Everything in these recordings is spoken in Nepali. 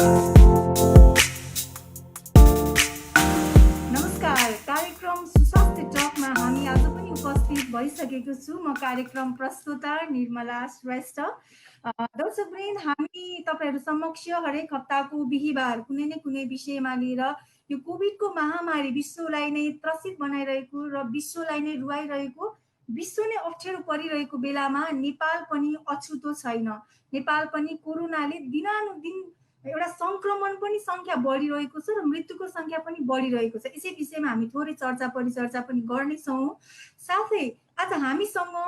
नमस्कार, कार्यक्रम सुस्वास्थ्य टकमा हामी आज पनि उपस्थित भइसकेको छु। म कार्यक्रम प्रस्तुता निर्मला श्रेष्ठ। दर्शकवृन्द, हामी तपाईहरु समक्ष हरेक हप्ताको बिहीबार कुनै न कुनै विषयमा लिएर यो कोभिडको महामारी विश्वलाई नै त्रसित बनाइरहेको र विश्वलाई नै रुवाइरहेको, विश्व नै अप्ठ्यारो परिरहेको बेलामा नेपाल पनि अछुतो छैन। नेपाल पनि कोरोनाले दिनानुदिन एउटा संक्रमण पनि संख्या बढिरहेको छ र मृत्युको संख्या पनि बढिरहेको छ। यसै विषयमा हामी थोरै चर्चा परिचर्चा पनि गर्नेछौँ। साथै आज हामीसँग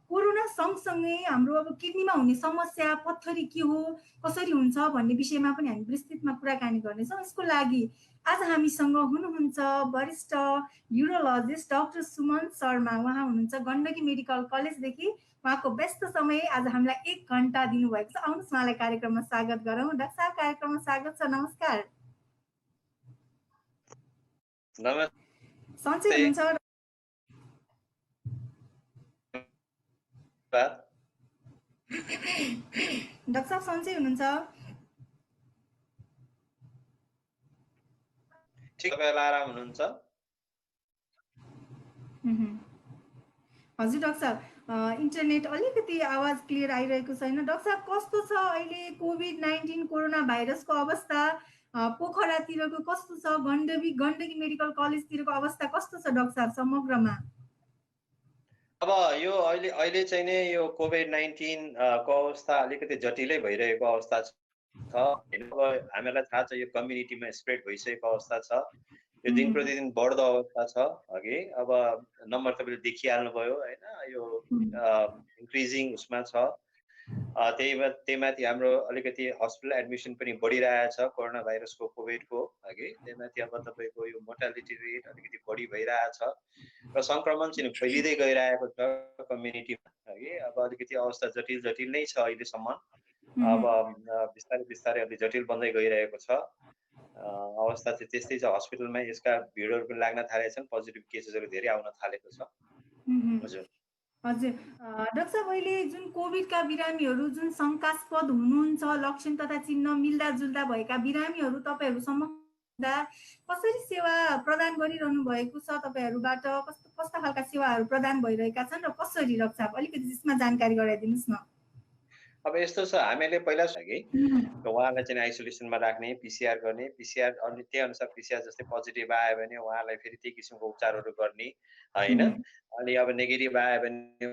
कोरोना सँगसँगै हाम्रो अब किडनीमा हुने समस्या, पत्थरी के हो, कसरी हुन्छ भन्ने विषयमा पनि हामी विस्तृतमा कुराकानी गर्नेछौँ। यसको लागि आज हामीसँग हुनुहुन्छ वरिष्ठ न्युरोलोजिस्ट डाक्टर सुमन शर्मा। उहाँ हुनुहुन्छ गण्डकी मेडिकल कलेजदेखि। उहाँको व्यस्त समय आज हामीलाई 1 घण्टा दिनुभएको छ। आउनुहोस् उहाँलाई कार्यक्रममा स्वागत गरौँ। डाक्टर साहब, कार्यक्रममा स्वागत छ। नमस्कार। सन्चै हुनुहुन्छ? डाक्टर साहब सन्चै हुनुहुन्छ? ठीक, तपाईहरु आराम हुनुहुन्छ? हजुर डाक्टर साहब, इन्टरनेट अलिकति आवाज क्लियर आइरहेको छैन। डाक्टर साहब, कस्तो छ अहिले कोभिड-19 कोरोना भाइरसको अवस्था? पोखरातिरको कस्तो छ? गण्डकी मेडिकल कलेजतिरको अवस्था कस्तो छ डाक्टर साहब समग्रमा? अब यो अहिले चाहिँ नि यो कोभिड-19 को अवस्था अलिकति जटिलै भइरहेको अवस्था छ। अब हामीलाई थाहा छ यो कम्युनिटीमा स्प्रेड भइसकेको अवस्था छ। यो दिन प्रतिदिन बढ्दो अवस्था छ। अघि अब नम्बर तपाईले देखिहाल्नुभयो हैन, यो इन्क्रिजिङ उसमा छ। त्यही माथि हाम्रो अलिकति हस्पिटल एडमिसन पनि बढिरहेछ कोरोना भाइरसको कोभिडको अघि। त्यही माथि अब तपाईको यो मोर्टालिटी रेट अलिकति बढी भइरहेछ र संक्रमण चाहिँ फैलिँदै गइरहेको छ कम्युनिटीमा अघि। अब अलिकति अवस्था जटिल नै छ अहिलेसम्म। अब बिस्तारै अलि जटिल बन्दै गइरहेको छ। अवस्था चाहिँ त्यस्तै छ। हस्पिटलमा यसका भिडहरु पनि लाग्न थालेछन्, पोजिटिभ केसेसहरु धेरै आउन थालेको छ। हजुर हजुर डाक्टर साहब, अहिले जुन कोभिडका बिरामीहरू जुन शङ्कास्पद हुनुहुन्छ, लक्षण तथा चिन्ह मिल्दा जुल्दा भएका बिरामीहरू तपाईहरुसम्म कसरी सेवा प्रदान गरिरहनु भएको छ? तपाईहरुबाट कस्ता खालका सेवाहरू प्रदान भइरहेका छन् र कसरी डाक्टर साहब अलिकति यसमा जानकारी गराइदिनुस् न। अब यस्तो छ, हामीले पहिला कि उहाँलाई चाहिँ आइसोलेसनमा राख्ने, पीसीआर गर्ने, पीसीआर अनि त्यही अनुसार पीसीआर जस्तै पोजिटिभ आयो भने उहाँलाई फेरि त्यही किसिमको उपचारहरू गर्ने हैन। अनि अब नेगेटिभ आयो भने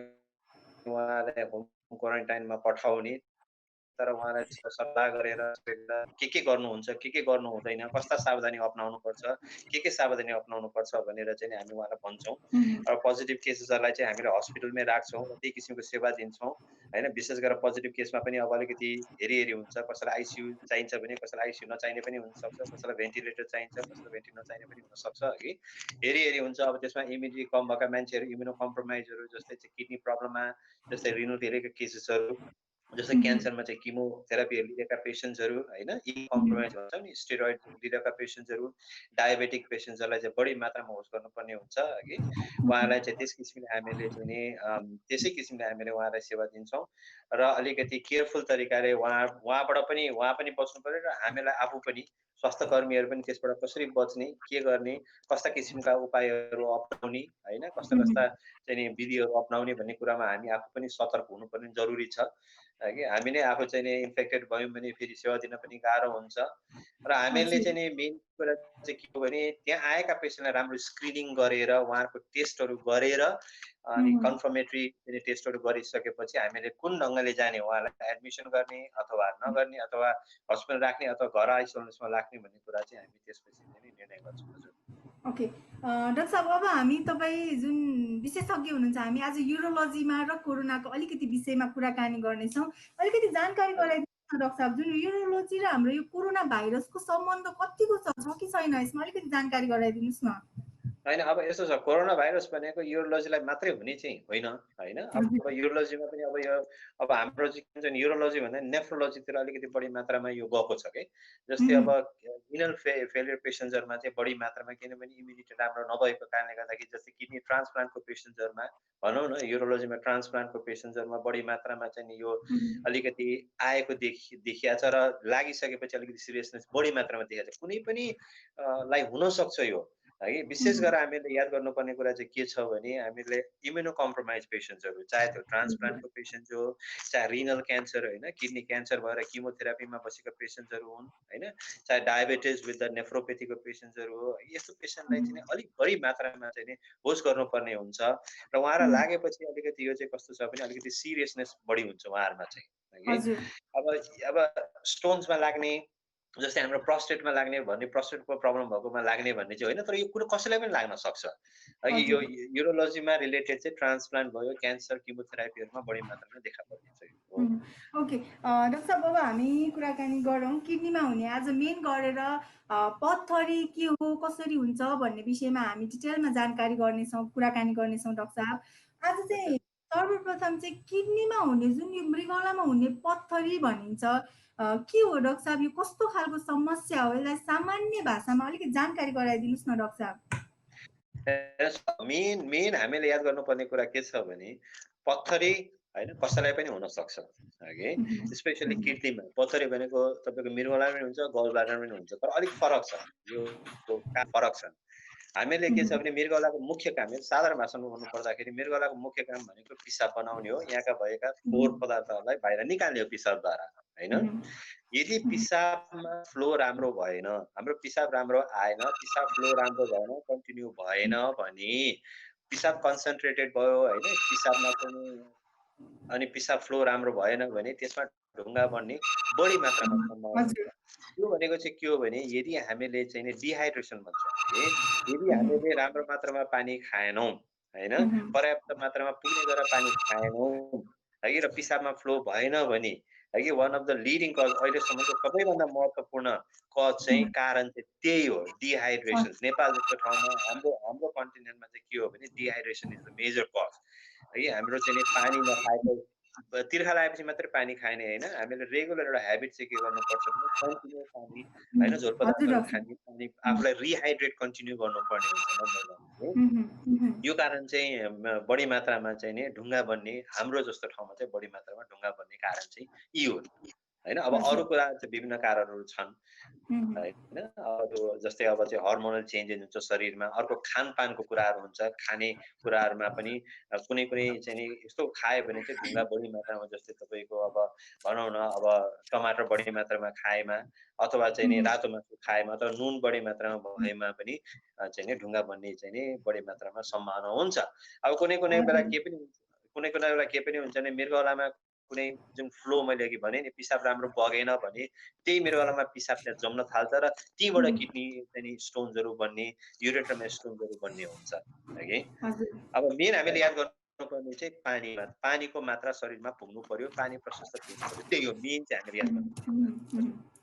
उहाँलाई होम क्वारेन्टाइनमा पठाउने। तर उहाँलाई सल्लाह गरेर के गर्नुहुन्छ, के गर्नु हुँदैन, कस्ता सावधानी अपनाउनु पर्छ, के सावधानी अपनाउनु पर्छ भनेर चाहिँ हामी उहाँलाई भन्छौँ। र पोजिटिभ केसेसहरुलाई चाहिँ हामीले हस्पिटलमै राख्छौँ र त्यही किसिमको सेवा दिन्छौँ हैन। विशेष गरेर पोजिटिभ केसमा पनि अब अलिकति हेरी हुन्छ। कसैलाई आइसियु चाहिन्छ भने, कसैलाई आइसियु नचाहिने पनि हुन सक्छ, कसैलाई भेन्टिलेटर चाहिन्छ, कसैलाई भेन्टिलेटर नचाहिने पनि हुन सक्छ कि हेरी हुन्छ। अब त्यसमा इम्युनिटी कम भएका मान्छेहरू, इम्युनो कम्प्रोमाइजहरू जस्तै चाहिँ किडनी प्रब्लममा, जस्तै रिनल फेलियरका केसेसहरू, जस्तै क्यान्सरमा चाहिँ किमोथेरापीहरू लिएका पेसेन्ट्सहरू हैन, कम्प्रोमाइज हुन्छ नि, स्टेरोइड लिएका पेसेन्ट्सहरू, डायबेटिक पेसेन्ट्सहरूलाई चाहिँ बढी मात्रामा होस्ट गर्नुपर्ने हुन्छ कि उहाँलाई चाहिँ त्यसै किसिमले हामीले उहाँलाई सेवा दिन्छौँ र अलिकति केयरफुल तरिकाले उहाँबाट पनि बच्नु पर्यो र हामीलाई आफू पनि स्वास्थ्य कर्मीहरू पनि त्यसबाट कसरी बच्ने, के गर्ने, कस्ता किसिमका उपायहरू अपनाउने हैन, कस्ता चाहिँ विधिहरू अपनाउने भन्ने कुरामा हामी आफू पनि सतर्क हुनुपर्ने जरुरी छ कि हामी नै आफू चाहिँ इन्फेक्टेड भयौँ भने फेरि सेवा दिन पनि गाह्रो हुन्छ। र हामीले चाहिँ मेन कुरा चाहिँ के हो भने त्यहाँ आएका पेसेन्टलाई राम्रो स्क्रिनिङ गरेर उहाँहरूको टेस्टहरू गरेर अनि कन्फर्मेटरी टेस्टहरू गरिसकेपछि हामीले कुन ढङ्गले जाने, उहाँलाई एडमिसन गर्ने अथवा नगर्ने, अथवा हस्पिटल राख्ने अथवा घर आइसोलेसनमा राख्ने भन्ने कुरा चाहिँ हामी त्यसपछि चाहिँ निर्णय गर्छौँ। हजुर ओके डाक्टर साहब, अब हामी तपाईँ जुन विशेषज्ञ हुनुहुन्छ, हामी आज युरोलोजीमा र कोरोनाको अलिकति विषयमा कुराकानी गर्नेछौँ। अलिकति जानकारी गराइदिनुहोस् न डाक्टर साहब, जुन युरोलोजी र हाम्रो यो कोरोना भाइरसको सम्बन्ध कतिको छ कि छैन, यसमा अलिकति जानकारी गराइदिनुहोस् न। होइन अब यस्तो छ, कोरोना भाइरस भनेको युरोलोजीलाई मात्रै हुने चाहिँ होइन, होइन। अब हजुर युरोलोजीमा पनि अब यो अब हाम्रो चाहिँ के भन्छ युरोलोजी भन्दा नेफ्रोलोजीतिर अलिकति बढी मात्रामा यो गएको छ कि। जस्तै अब रिनल फेलियर पेसेन्टहरूमा चाहिँ बढी मात्रामा, किनभने इम्युनिटी राम्रो नभएको कारणले गर्दाखेरि, जस्तै किडनी ट्रान्सप्लान्टको पेसेन्टहरूमा भनौँ न, युरोलोजीमा ट्रान्सप्लान्टको पेसेन्टहरूमा बढी मात्रामा चाहिँ नि यो अलिकति आएको देखिया छ र लागिसकेपछि अलिकति सिरियसनेस बढी मात्रामा देखिएको छ। कुनै पनि लाई हुनसक्छ यो है। विशेष गरेर हामीले याद गर्नुपर्ने कुरा चाहिँ के छ भने, हामीले इम्युनो कम्प्रोमाइज पेसेन्ट्सहरू, चाहे त्यो ट्रान्सप्लान्टको पेसेन्ट हो, चाहे रिनल क्यान्सर होइन, किडनी क्यान्सर भएर किमोथेरापीमा बसेका पेसेन्ट्सहरू हुन् होइन, चाहे डायबिटिज विथ द नेफ्रोपेथीको पेसेन्ट्सहरू हो, यस्तो पेसेन्टलाई चाहिँ अलिक बढी मात्रामा चाहिँ होस्ट गर्नुपर्ने हुन्छ र उहाँलाई लागेपछि अलिकति यो चाहिँ कस्तो छ भने अलिकति सिरियसनेस बढी हुन्छ उहाँहरूमा चाहिँ है। हजुर अब स्टोन्समा लाग्ने, जस्तै हाम्रो प्रोस्टेटमा लाग्ने भन्ने, प्रोस्टेटको प्रब्लम भएकोमा लाग्ने भन्ने चाहिँ होइन, तर यो कुरो कसैलाई पनि लाग्न सक्छ है। यो युरोलोजीमा रिलेटेड चाहिँ ट्रान्सप्लान्ट भयो, क्यान्सर, किमोथेरापीहरूमा बढी मात्रामा देखा पर्ने चाहिँ हो। ओके डाक्टर साहब, अब हामी कुराकानी गरौँ किडनीमा हुने, आज मेन गरेर पत्थरी के हो, कसरी हुन्छ भन्ने विषयमा हामी डिटेलमा जानकारी गर्नेछौँ, कुराकानी गर्नेछौँ डाक्टर साहब। आज चाहिँ सर्वप्रथम चाहिँ किडनीमा हुने जुन यो मृगौलामा हुने पत्थरी भनिन्छ, के हो डाक्टर साहब, यो कस्तो खालको समस्या हो, यसलाई सामान्य भाषामा अलिकति जानकारी गराइदिनुहोस् न डाक्टर साहब। मेन हामीले याद गर्नुपर्ने कुरा के छ भने, पत्थरी होइन कसैलाई पनि हुन सक्छ है। स्पेसली किडनीमा पत्थरी भनेको तपाईँको मृगौलामा पनि हुन्छ, गल ब्लाडरमा पनि हुन्छ, तर अलिक फरक छ, यो फरक छ। हामीले के छ भने मृगौलाको मुख्य काम, साधारण भाषामा भन्नु पर्दाखेरि मृगौलाको मुख्य काम भनेको पिसाब बनाउने हो, यहाँका भएका फोहोर पदार्थहरूलाई बाहिर निकाल्ने हो पिसाबद्वारा होइन। यदि पिसाबमा फ्लो राम्रो भएन, हाम्रो पिसाब राम्रो आएन, पिसाब फ्लो राम्रो भएन, कन्टिन्यू भएन भने, पिसाब कन्सन्ट्रेटेड भयो होइन पिसाबमा पनि, अनि पिसाब फ्लो राम्रो भएन भने त्यसमा ढुङ्गा बन्ने बढी मात्रामा सम्भावना हुन्छ। यो भनेको चाहिँ के हो भने, यदि हामीले चाहिँ नि डिहाइड्रेसन भन्छौँ है, यदि हामीले राम्रो मात्रामा पानी खाएनौँ होइन, पर्याप्त मात्रामा पुग्ने गरेर पानी खाएनौँ है, र पिसाबमा फ्लो भएन भने है कि one of the leading cause, अहिलेसम्मको सबैभन्दा महत्त्वपूर्ण कज चाहिँ कारण चाहिँ त्यही हो, डिहाइड्रेसन। नेपाल जस्तो ठाउँमा हाम्रो कन्टिनेन्टमा चाहिँ के हो भने dehydration is the major cause है। हाम्रो चाहिँ नि पानी नखाएको, तिर्खा लागेपछि मात्रै पानी खाने होइन, हामीले रेगुलर एउटा हेबिट चाहिँ के गर्नुपर्छ भने कन्टिन्यू पानी होइन, झोल पदार्थहरू खाने, पानी आफूलाई रिहाइड्रेट कन्टिन्यू गर्नुपर्ने हुन्छ। यो कारण चाहिँ बढी मात्रामा चाहिँ नि ढुङ्गा बन्ने, हाम्रो जस्तो ठाउँमा चाहिँ बढी मात्रामा ढुङ्गा बन्ने कारण चाहिँ यी हो होइन। अब अरू कुरा चाहिँ विभिन्न कारणहरू छन् होइन। अब जस्तै अब चाहिँ हर्मोनल चेन्जेस हुन्छ शरीरमा, अर्को खानपानको कुराहरू हुन्छ, खाने कुराहरूमा पनि कुनै चाहिँ नि यस्तो खायो भने चाहिँ ढुङ्गा बढी मात्रामा, जस्तै तपाईँको अब भनौँ न, अब टमाटर बढी मात्रामा खाएमा, अथवा चाहिँ नि रातो मासु खाएमा, अथवा नुन बढी मात्रामा भएमा पनि चाहिँ नि ढुङ्गा बन्ने चाहिँ नि बढी मात्रामा सम्भावना हुन्छ। अब कुनै बेला के पनि हुन्छ भने, मृगौलामा कुनै जुन फ्लो मैले अघि भने नि, पिसाब राम्रो बगेन भने त्यही मृगौलामा पिसाब त्यहाँ जम्न थाल्छ र तीबाट किडनी चाहिँ नि स्टोन्सहरू बन्ने, युरेटरमा स्टोन्सहरू बन्ने हुन्छ है। अब मेन हामीले याद गर्नुपर्ने चाहिँ पानीको मात्रा शरीरमा पुग्नु पर्यो, पानी प्रशस्त पिउनु पर्यो, त्यही हो मेन चाहिँ हामीले याद गर्नुपर्ने।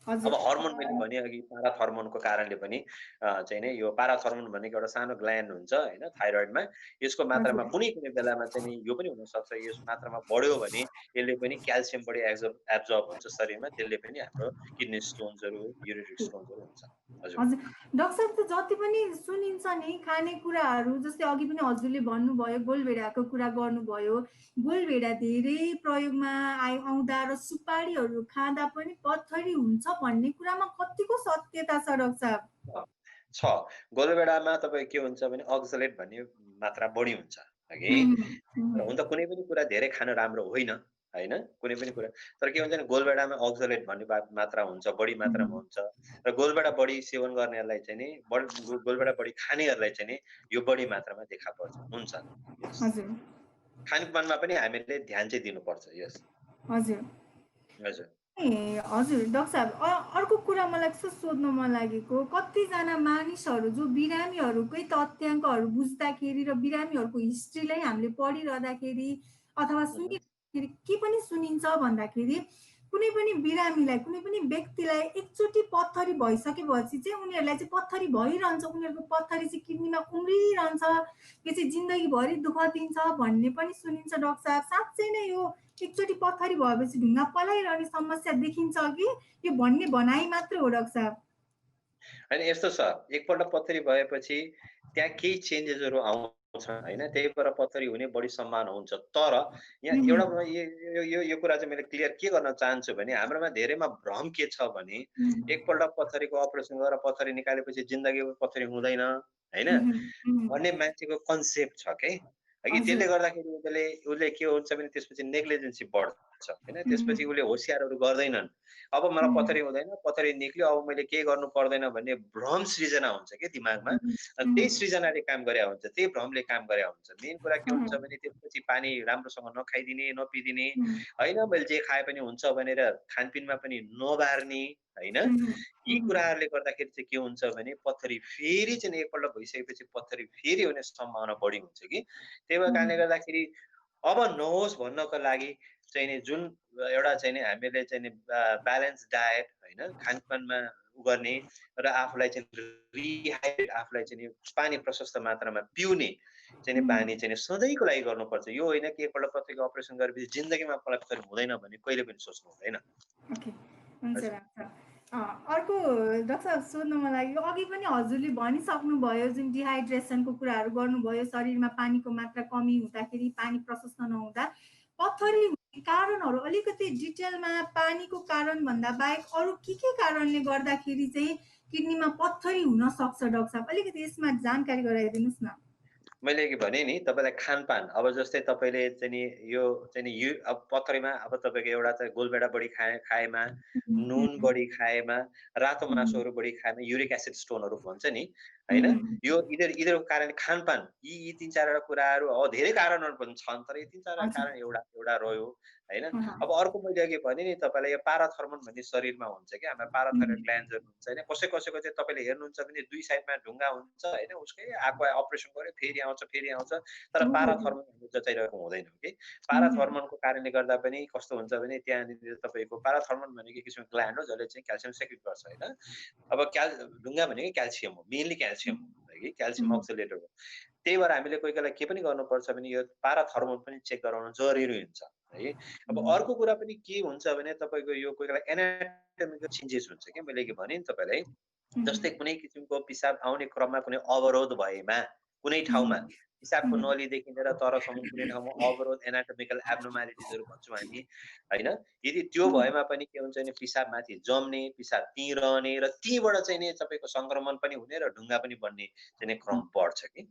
अब हर्मोन मैले भने अघि, पाराथर्मोनको कारणले पनि चाहिँ नि, यो पाराथर्मोन भनेको एउटा सानो ग्ल्यान्ड हुन्छ होइन थाइरोइडमा, यसको मात्रामा कुनै बेलामा चाहिँ नि यो पनि हुनसक्छ, यस मात्रामा बढ्यो भने यसले पनि क्याल्सियम बढी एब्जर्ब हुन्छ शरीरमा, त्यसले पनि हाम्रो किडनी स्टोन्सहरू, युरिक स्टोन्सहरू हुन्छ। हजुर डाक्टर साहब, त जति पनि सुनिन्छ नि खानेकुराहरू, जस्तै अघि पनि हजुरले भन्नुभयो गोलभेडाको कुरा गर्नुभयो, गोलभेडा धेरै प्रयोगमा आउँदा र सुपारीहरू खाँदा पनि पत्थरी हुन्छ भन्ने कुरामा कतिको सत्यता छ डाक्टर साहब? छ, गोलभेडामा तपाईँ के हुन्छ भने अक्सलेट भन्ने मात्रा बढी हुन्छ है। हुन त कुनै पनि कुरा धेरै खानु राम्रो होइन होइन, कुनै पनि कुरा, तर के हुन्छ भने गोलभेडामा अक्सलेट भन्ने मात्रा हुन्छ, बढी मात्रामा हुन्छ, र गोलभेडा बढी सेवन गर्नेहरूलाई चाहिँ नि, गोलभेडा बढी खानेहरूलाई चाहिँ नि यो बढी मात्रामा देखा पर्छ हुन्छ। खानपानमा पनि हामीले ध्यान चाहिँ दिनुपर्छ। यस हजुर हजुर हजुर डाक्टर साहब, अर्को कुरा मलाई कस्तो सोध्न मन लागेको, कतिजना मानिसहरू जो बिरामीहरूकै तथ्याङ्कहरू बुझ्दाखेरि र बिरामीहरूको हिस्ट्रीलाई हामीले पढिरहँदाखेरि अथवा सुनिरहँदाखेरि के पनि सुनिन्छ भन्दाखेरि, कुनै पनि बिरामीलाई कुनै पनि व्यक्तिलाई एकचोटि पत्थरी भइसकेपछि चाहिँ उनीहरूलाई चाहिँ पत्थरी भइरहन्छ, उनीहरूको पत्थरी चाहिँ किडनीमा उम्रिरहन्छ, यो चाहिँ जिन्दगीभरि दुःख दिन्छ भन्ने पनि सुनिन्छ डाक्टर साहब। साँच्चै नै यो एकचोटि पत्थरी भएपछि ढुङ्गा पलाइरहने समस्या देखिन्छ कि यो भन्ने भनाइ मात्र हो डाक्टर साहब? होइन यस्तो छ, एकपल्ट पत्थरी भएपछि त्यहाँ केही चेन्जेसहरू आउँछ होइन, त्यही भएर पत्थरी हुने बढी सम्भावना हुन्छ। तर यहाँ एउटा यो कुरा चाहिँ मैले क्लियर के गर्न चाहन्छु भने हाम्रोमा धेरैमा भ्रम के छ भने एकपल्ट पत्थरीको अपरेसन गरेर पत्थरी निकालेपछि जिन्दगीमा पत्थरी हुँदैन होइन भन्ने मान्छेको कन्सेप्ट छ के कि त्यसले गर्दाखेरि उसले के हुन्छ भने त्यसपछि नेग्लिजेन्सी बढ्छ होइन, त्यसपछि उसले होसियारहरू गर्दैनन्। अब मलाई पत्थरी हुँदैन, पत्थरी निक्ल्यो, अब मैले केही गर्नु पर्दैन भन्ने भ्रम सृजना हुन्छ कि दिमागमा। त्यही सृजनाले काम गरे हुन्छ, त्यही भ्रमले काम गरे हुन्छ। मेन कुरा के हुन्छ भने त्यसपछि पानी राम्रोसँग नखाइदिने, नपिदिने होइन, मैले जे खाए पनि हुन्छ भनेर खानपिनमा पनि नबार्ने होइन, यी कुराहरूले गर्दाखेरि चाहिँ के हुन्छ भने पत्थरी फेरि चाहिँ एकपल्ट भइसकेपछि पत्थरी फेरि हुने सम्भावना बढी हुन्छ कि। त्यही भएर कारणले गर्दाखेरि अब नहोस् भन्नको लागि चाहिँ नि जुन एउटा चाहिँ नि हामीले चाहिँ नि ब्यालेन्स डायट होइन खानपानमा गर्ने र आफूलाई चाहिँ रिहाइड्रेट, आफूलाई चाहिँ नि पानी प्रशस्त मात्रामा पिउने चाहिँ नि बानी चाहिँ नि सधैँको लागि गर्नुपर्छ। यो होइन कि एकपल्ट पत्थरीको अपरेसन गरेपछि जिन्दगीमा पत्थरी हुँदैन भने कहिले पनि सोच्नु हुँदैन। हुन्छ डाक्टर। अर्को डाक्टर साहब सोध्न मन लाग्यो, अघि पनि हजुरले भनिसक्नुभयो जुन डिहाइड्रेसनको कुराहरू गर्नुभयो, शरीरमा पानीको मात्रा कमी हुँदाखेरि, पानी प्रशस्त नहुँदा पत्थरी हुने कारणहरू अलिकति डिटेलमा पानीको कारण भन्दा बाहेक अरू के कारणले गर्दाखेरि चाहिँ किडनीमा पत्थरी हुन सक्छ डाक्टर साहब? अलिकति यसमा जानकारी गराइदिनुहोस् न। मैले के भने नि तपाईँलाई खानपान, अब जस्तै तपाईँले चाहिँ नि यो चाहिँ नि अब पत्थरीमा अब तपाईँको एउटा चाहिँ गोलभेडा बढी खाएमा, नुन बढी खाएमा, रातो मासुहरू बढी खाएमा युरिक एसिड स्टोनहरू भन्छ नि होइन, यो यिनीहरूको कारण खानपान, यी 3-4 कुराहरू हो। धेरै कारणहरू पनि छन् तर यी 3-4 कारण एउटा रह्यो होइन। अब अर्को मैले अघि भने नि तपाईँलाई यो पाराथर्मोन भन्ने शरीरमा हुन्छ कि हाम्रो पाराथाइरोइड ग्ल्यान्ड्सहरू हुन्छ होइन, कसैको चाहिँ तपाईँले हेर्नुहुन्छ भने 2 साइडमा ढुङ्गा हुन्छ होइन, उसकै आएको अपरेसन गर्यो फेरि आउँछ तर पाराथर्मोन जचाइरहेको हुँदैन कि। पाराथर्मोनको कारणले गर्दा पनि कस्तो हुन्छ भने त्यहाँनिर तपाईँको पाराथर्मोन भनेको किसिमको ग्ल्यान्ड हो जसले चाहिँ क्याल्सियम सेक्रेट गर्छ होइन। अब ढुङ्गा भनेको क्याल्सियम हो, मेनली क्याल्सियम हो कि क्याल्सियम अक्सिलेटर हो। त्यही भएर हामीले कोही बेला के पनि गर्नुपर्छ भने यो पाराथर्मोन पनि चेक गराउनु जरुरी हुन्छ है। अब अर्को कुरा पनि के हुन्छ भने तपाईँको यो कोही बेला एनाटोमिकल चेन्जेस हुन्छ कि, मैले के भने नि तपाईँलाई, जस्तै कुनै किसिमको पिसाब आउने क्रममा कुनै अवरोध भएमा कुनै ठाउँमा पिसाबको नलीदेखि लिएर तरसम्म कुनै ठाउँमा अवरोध, एनाटोमिकल एब्नोर्मालिटिजहरू भन्छौँ हामी होइन, यदि त्यो भएमा पनि के हुन्छ भने पिसाब माथि जम्ने, पिसाब पिरहने र तीबाट चाहिँ नि तपाईँको सङ्क्रमण पनि हुने र ढुङ्गा पनि बन्ने चाहिँ नि क्रम बढ्छ कि।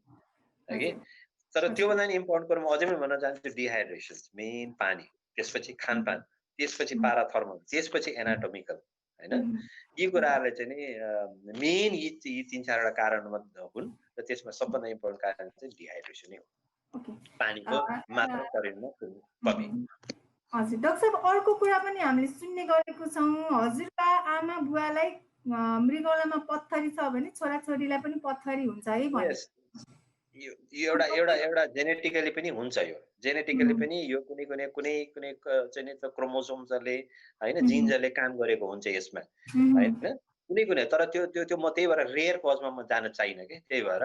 तर त्योभन्दा नि इम्पोर्टेन्ट कुरो म अझै पनि भन्न चाहन्छु, डिहाइड्रेसन मेन पानी, त्यसपछि खानपान, त्यसपछि पाराथर्मल, त्यसपछि एनाटोमिकल होइन, यी कुराहरूले चाहिँ नि मेन यी 3-4 कारण हुन् र त्यसमा सबभन्दा इम्पोर्टेन्ट कारण चाहिँ डिहाइड्रेसनै हो, पानीको मात्रा शरीरमा कमी। हजुर डाक्टर साहब, अर्को कुरा पनि हामीले सुन्ने गरेको छौँ, हजुरबा आमा बुवालाई मृगौलामा पत्थरी छ भने छोराछोरीलाई पनि पत्थरी हुन्छ है भन्ने। यो एउटा जेनेटिकली पनि हुन्छ, यो जेनेटिकली पनि यो कुनै चाहिँ नि क्रोमोसोम्सहरूले होइन जिन्सहरूले काम गरेको हुन्छ यसमा होइन, कुनै तर त्यो म त्यही भएर रेयर कजमा म जान चाहिनँ कि। त्यही भएर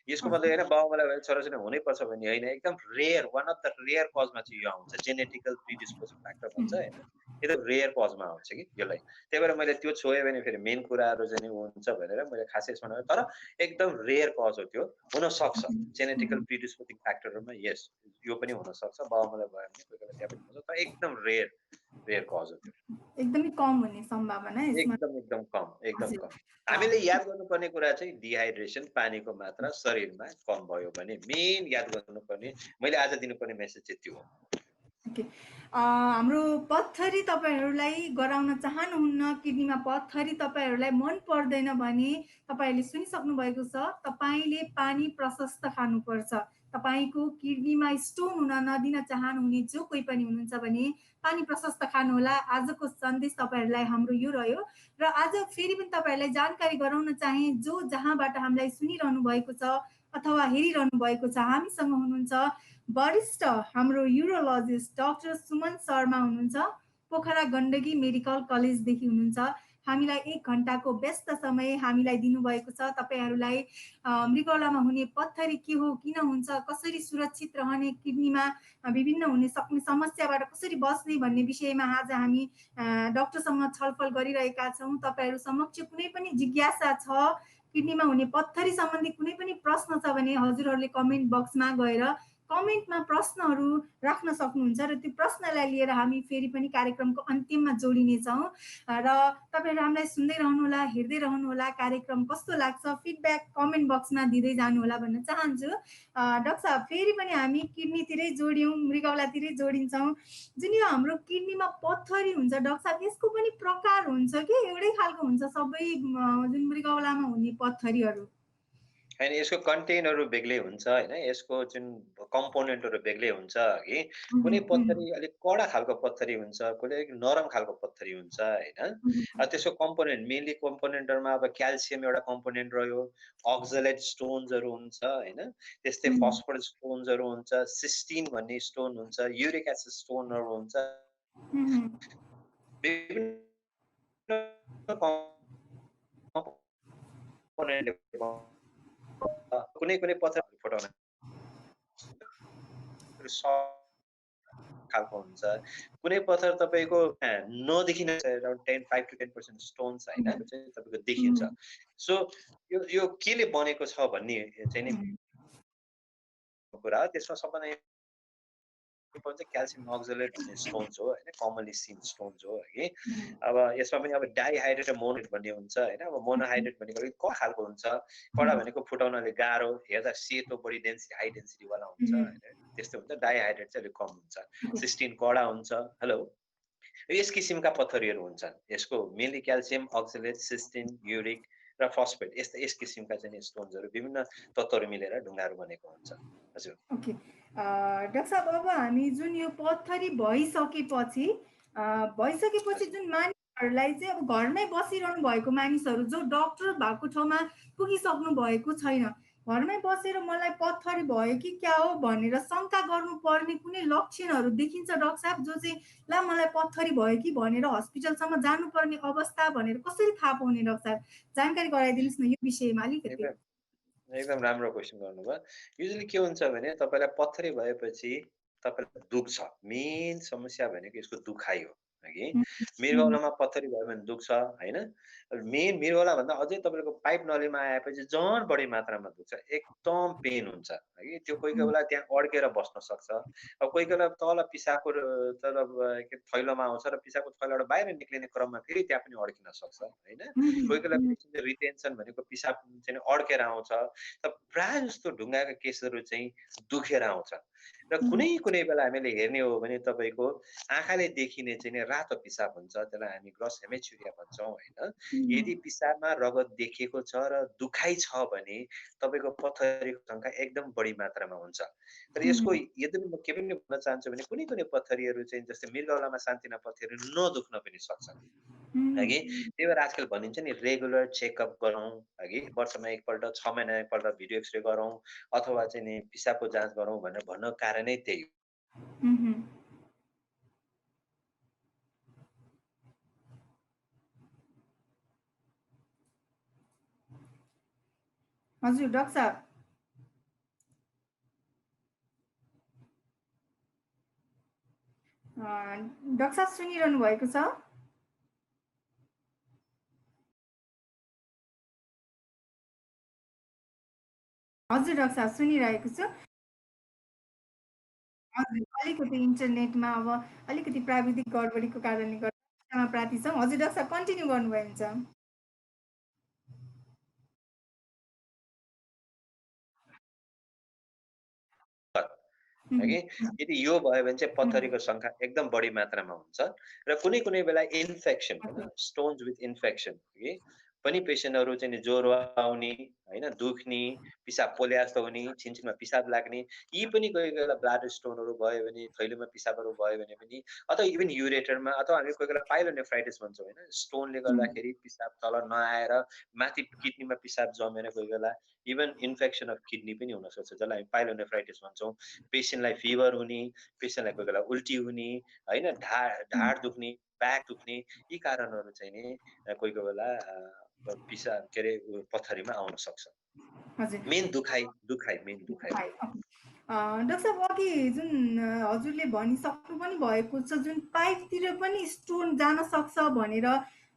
यसको मतलब होइन बाबुआमालाई छोराछोरी हुनैपर्छ भन्ने होइन, एकदम rare, one of the rare कजमा चाहिँ यो आउँछ, जेनेटिकल प्रिडिस्पोजिङ फ्याक्टर भन्छ होइन, एकदम रेयर कजमा आउँछ कि यसलाई। त्यही भएर मैले त्यो छोएँ भने फेरि मेन कुराहरू चाहिँ हुन्छ भनेर मैले खासै यसमा, तर एकदम रेयर कज हो त्यो, हुनसक्छ जेनेटिकल प्रिडिस्पोजिङ फ्याक्टरहरूमा, यस यो पनि हुनसक्छ, बाबुआमालाई भयो भने कोही बेला त्यहाँ पनि हुन्छ, तर एकदम रेयर कज हो त्यो, एकदमै कम हुने सम्भावना एकदम कम। हामीले याद गर्नुपर्ने कुरा चाहिँ डिहाइड्रेसन, पानीको मात्रा शरीरमा कम भयो भने मेन याद गर्नुपर्ने, मैले आज दिनुपर्ने मेसेज चाहिँ त्यो हो। हाम्रो पत्थरी तपाईँहरूलाई गराउन चाहनुहुन्न, किडनीमा पत्थरी तपाईँहरूलाई मन पर्दैन भने तपाईँहरूले सुनिसक्नु भएको छ, तपाईँले पानी प्रशस्त खानुपर्छ। तपाईँको किडनीमा स्टोन हुन नदिन चाहनुहुने जो कोही पनि हुनुहुन्छ भने पानी प्रशस्त खानुहोला। आजको सन्देश तपाईँहरूलाई हाम्रो यो रह्यो र आज फेरि पनि तपाईँहरूलाई जानकारी गराउन चाहे, जो जहाँबाट हामीलाई सुनिरहनु भएको छ अथवा हेरिरहनु भएको छ, हामीसँग हुनुहुन्छ वरिष्ठ हाम्रो युरोलोजिस्ट डाक्टर सुमन शर्मा हुनुहुन्छ। पोखरा गण्डकी मेडिकल कलेजदेखि हुनुहुन्छ। हामीलाई 1 घण्टाको व्यस्त समय हामीलाई दिनुभएको छ। तपाईँहरूलाई मृगौलामा हुने पत्थरी के हो, किन हुन्छ, कसरी सुरक्षित रहने, किडनीमा विभिन्न हुने सक्ने समस्याबाट कसरी बच्ने भन्ने विषयमा आज हामी डाक्टरसँग छलफल गरिरहेका छौँ। तपाईँहरू समक्ष कुनै पनि जिज्ञासा छ, किडनीमा हुने पत्थरी सम्बन्धी कुनै पनि प्रश्न छ भने हजुरहरूले कमेन्ट बक्समा गएर कमेन्टमा प्रश्नहरू राख्न सक्नुहुन्छ र त्यो प्रश्नलाई लिएर हामी फेरि पनि कार्यक्रमको अन्तिममा जोडिनेछौँ। र तपाईँहरू हामीलाई सुन्दै रहनुहोला, हेर्दै रहनुहोला, कार्यक्रम कस्तो लाग्छ फिडब्याक कमेन्ट बक्समा दिँदै जानुहोला भन्न चाहन्छु। डाक्टर साहब, फेरि पनि हामी किडनीतिरै जोड्यौँ, मृगौलातिरै जोडिन्छौँ। जुन यो हाम्रो किडनीमा पत्थरी हुन्छ डाक्टर साहब, यसको पनि प्रकार हुन्छ कि एउटै खालको हुन्छ सबै जुन मृगौलामा हुने पत्थरीहरू? होइन, यसको कन्टेनहरू बेग्लै हुन्छ होइन, यसको जुन कम्पोनेन्टहरू बेग्लै हुन्छ कि कुनै पत्थरी अलिक कडा खालको पत्थरी हुन्छ, कुनै अलिक नरम खालको पत्थरी हुन्छ होइन। त्यसको कम्पोनेन्ट मेनली कम्पोनेन्टहरूमा अब क्याल्सियम एउटा कम्पोनेन्ट रह्यो, अक्जलेट स्टोन्सहरू हुन्छ होइन, त्यस्तै फस्फरस स्टोन्सहरू हुन्छ, सिस्टिन भन्ने स्टोन हुन्छ, युरिक एसिड स्टोनहरू हुन्छ, विभिन्न कम्पोनेन्टले कुनै कुनै पत्थरहरू फुटाउन खालको हुन्छ, कुनै पत्थर तपाईँको नदेखिने अराउन्ड 5 to 10% स्टोन्स होइन चाहिँ तपाईँको देखिन्छ। सो यो केले बनेको छ भन्ने चाहिँ नि कुरा हो। त्यसमा सबभन्दा क्याल्सियम अक्जलेट भन्ने स्टोन्स हो होइन, कमनली सिन स्टोन्स हो है। अब यसमा पनि अब डाइहाइड्रेट र मोनोहाइड्रेट भन्ने हुन्छ होइन। अब मोनोहाइड्रेट भनेको अलिक कडा खालको हुन्छ, कडा भनेको फुटाउनले गाह्रो, हेर्दा सेतो बढी डेन्सिटी हाई डेन्सिटीवाला हुन्छ होइन, त्यस्तो हुन्छ। डाइहाइड्रेट चाहिँ अलिक कम हुन्छ, सिस्टिन कडा हुन्छ। हेलो, यस किसिमका पत्थरीहरू हुन्छन्। यसको मेनली क्याल्सियम अक्जलेट, सिस्टिन, युरिक र फस्फेट यस किसिमका चाहिँ स्टोन्सहरू विभिन्न तत्त्वहरू मिलेर ढुङ्गाहरू बनेको हुन्छ। हजुर। ओके डाक्टर साहब, अब हामी जुन यो पत्थरी भइसकेपछि जुन मानिसहरूलाई चाहिँ अब घरमै बसिरहनु भएको मानिसहरू जो डक्टर भएको ठाउँमा पुगिसक्नु भएको छैन, घरमै बसेर मलाई पत्थरी भयो कि क्या हो भनेर शङ्का गर्नुपर्ने कुनै लक्षणहरू देखिन्छ डाक्टर साहब, जो चाहिँ ला मलाई पत्थरी भयो कि भनेर हस्पिटलसम्म जानुपर्ने अवस्था भनेर कसरी थाहा पाउने डाक्टर साहब? जानकारी गराइदिनुहोस् न यो विषयमा अलिकति। एकदम राम्रो क्वेसन गर्नुभयो। युजली के हुन्छ भने तपाईँलाई पत्थरी भएपछि तपाईँलाई दुख्छ। मेन समस्या भनेको यसको दुखाइ हो हगि। मृगौलामा पत्थरी भयो भने दुख्छ होइन। मेन मृगौलाभन्दा अझै तपाईँको पाइप नलीमा आएपछि झन् बढी मात्रामा दुख्छ, एकदम पेन हुन्छ हगि। त्यो कोही कोही बेला त्यहाँ अड्केर बस्न सक्छ। अब कोही कोही बेला तल पिसाबको तल थैलोमा आउँछ र पिसाबको थैलोबाट बाहिर निक्लिने क्रममा फेरि त्यहाँ पनि अड्किन सक्छ होइन। कोही कोही बेला रिटेन्सन भनेको पिसाब चाहिँ अड्केर आउँछ। त प्रायः जस्तो ढुङ्गाका केसहरू चाहिँ दुखेर आउँछ। र कुनै कुनै बेला हामीले हेर्ने हो भने तपाईँको आँखाले देखिने चाहिँ नि रातो पिसाब हुन्छ, त्यसलाई हामी ग्रस हेमेच्युरिया भन्छौँ होइन। यदि पिसाबमा रगत देखिएको छ र दुखाइ छ भने तपाईँको पत्थरीको सङ्ख्या एकदम बढी मात्रामा हुन्छ। तर यसको यदि म के पनि भन्न चाहन्छु भने कुनै कुनै पत्थरीहरू चाहिँ जस्तै मृगौलामा सान्तिना पत्थरीहरू नदुख्न पनि सक्छन् हगि। त्यही भएर आजकल भनिन्छ नि रेगुलर चेकअप गरौँ हगि, वर्षमा एकपल्ट, 6 महिना एकपल्ट भिडियो एक्सरे गरौँ अथवा चाहिँ नि पिसाबको जाँच गरौँ भनेर भन्नको कारणै त्यही हो। हजुर डाक्टर साहब। डाक्टर साहब सुनिरहनु भएको छ? हजुर डाक्टर साहब सुनिरहेको छु। हजुर, अलिकति इन्टरनेटमा अब अलिकति प्राविधिक गडबडीको कारणले गर्दा क्षमा प्रार्थी छौँ। हजुर डाक्टर साहब कन्टिन्यू गर्नुभयो हुन्छ। हगि। यदि यो भयो भने चाहिँ पत्थरीको सङ्ख्या एकदम बढी मात्रामा हुन्छ र कुनै कुनै बेला इन्फेक्सन होइन, स्टोन्स विथ इन्फेक्सन हगि, पनि पेसेन्टहरू चाहिँ नि ज्वरो आउने होइन, दुख्ने, पिसाब पोले जस्तो हुने, छिनछिनमा पिसाब लाग्ने, यी पनि कोही कोही बेला ब्लाडर स्टोनहरू भयो भने, थैलीमा पिसाबहरू भयो भने पनि, अथवा इभन युरेटरमा, अथवा हामी कोही बेला पाइलोनेफ्राइटिस भन्छौँ होइन, स्टोनले गर्दाखेरि पिसाब तल नआएर माथि किडनीमा पिसाब जमेर कोही बेला इभन इन्फेक्सन अफ किडनी पनि हुनसक्छ, जसलाई हामी पाइलोनेफ्राइटिस भन्छौँ। पेसेन्टलाई फिभर हुने, पेसेन्टलाई कोही बेला उल्टी हुने होइन, ढाड दुख्ने, ब्याक दुख्ने, यी कारणहरू चाहिँ नि कोही कोही बेला पिसाब के अरे पथरीमा आउन सक्छ। हजुर। मेन दुखाइ हाई, डाक्टर साहब अघि जुन हजुरले भनिसक्नु पनि भएको छ जुन पाइपतिर पनि स्टोन जान सक्छ भनेर,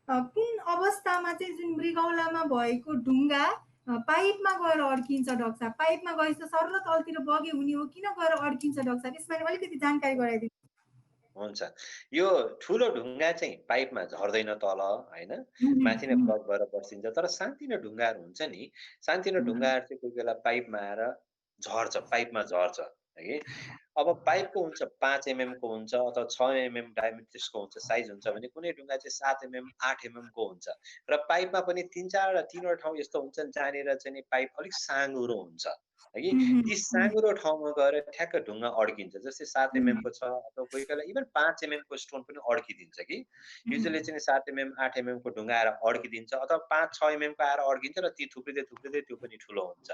कुन अवस्थामा चाहिँ जुन मृगौलामा भएको ढुङ्गा पाइपमा गएर अड्किन्छ डाक्टर साहब? पाइपमा गएपछि सर्र तलतिर बग्यो हुने हो, किन गएर अड्किन्छ डाक्टर साहब? यसबारे अलिकति जानकारी गराइदिनु। हुन्छ। यो ठुलो ढुङ्गा चाहिँ पाइपमा झर्दैन तल होइन, माथि नै ब्लक भएर बसिन्छ। तर सानोतिनो ढुङ्गाहरू हुन्छ नि, सानोतिनो ढुङ्गाहरू चाहिँ कोही बेला पाइपमा आएर झर्छ, पाइपमा झर्छ है। अब पाइपको हुन्छ 5 को हुन्छ अथवा 6 डायमिटर्सको हुन्छ, साइज हुन्छ भने कुनै ढुङ्गा चाहिँ 7 8 को हुन्छ। र पाइपमा पनि 3-4 ठाउँ यस्तो हुन्छन् जहाँनिर चाहिँ नि पाइप अलिक साँघुरो हुन्छ है कि, ती साँघुरो ठाउँमा गएर ठ्याक्क ढुङ्गा अड्किन्छ। जस्तै 7 को छ अथवा कोही बेला इभन 5 को स्टोन पनि अड्किदिन्छ कि। युजुअली चाहिँ 7 8 को ढुङ्गा आएर अड्किदिन्छ अथवा 5-6 को आएर अड्किन्छ र ती थुप्रिँदै थुप्रिँदै त्यो पनि ठुलो हुन्छ।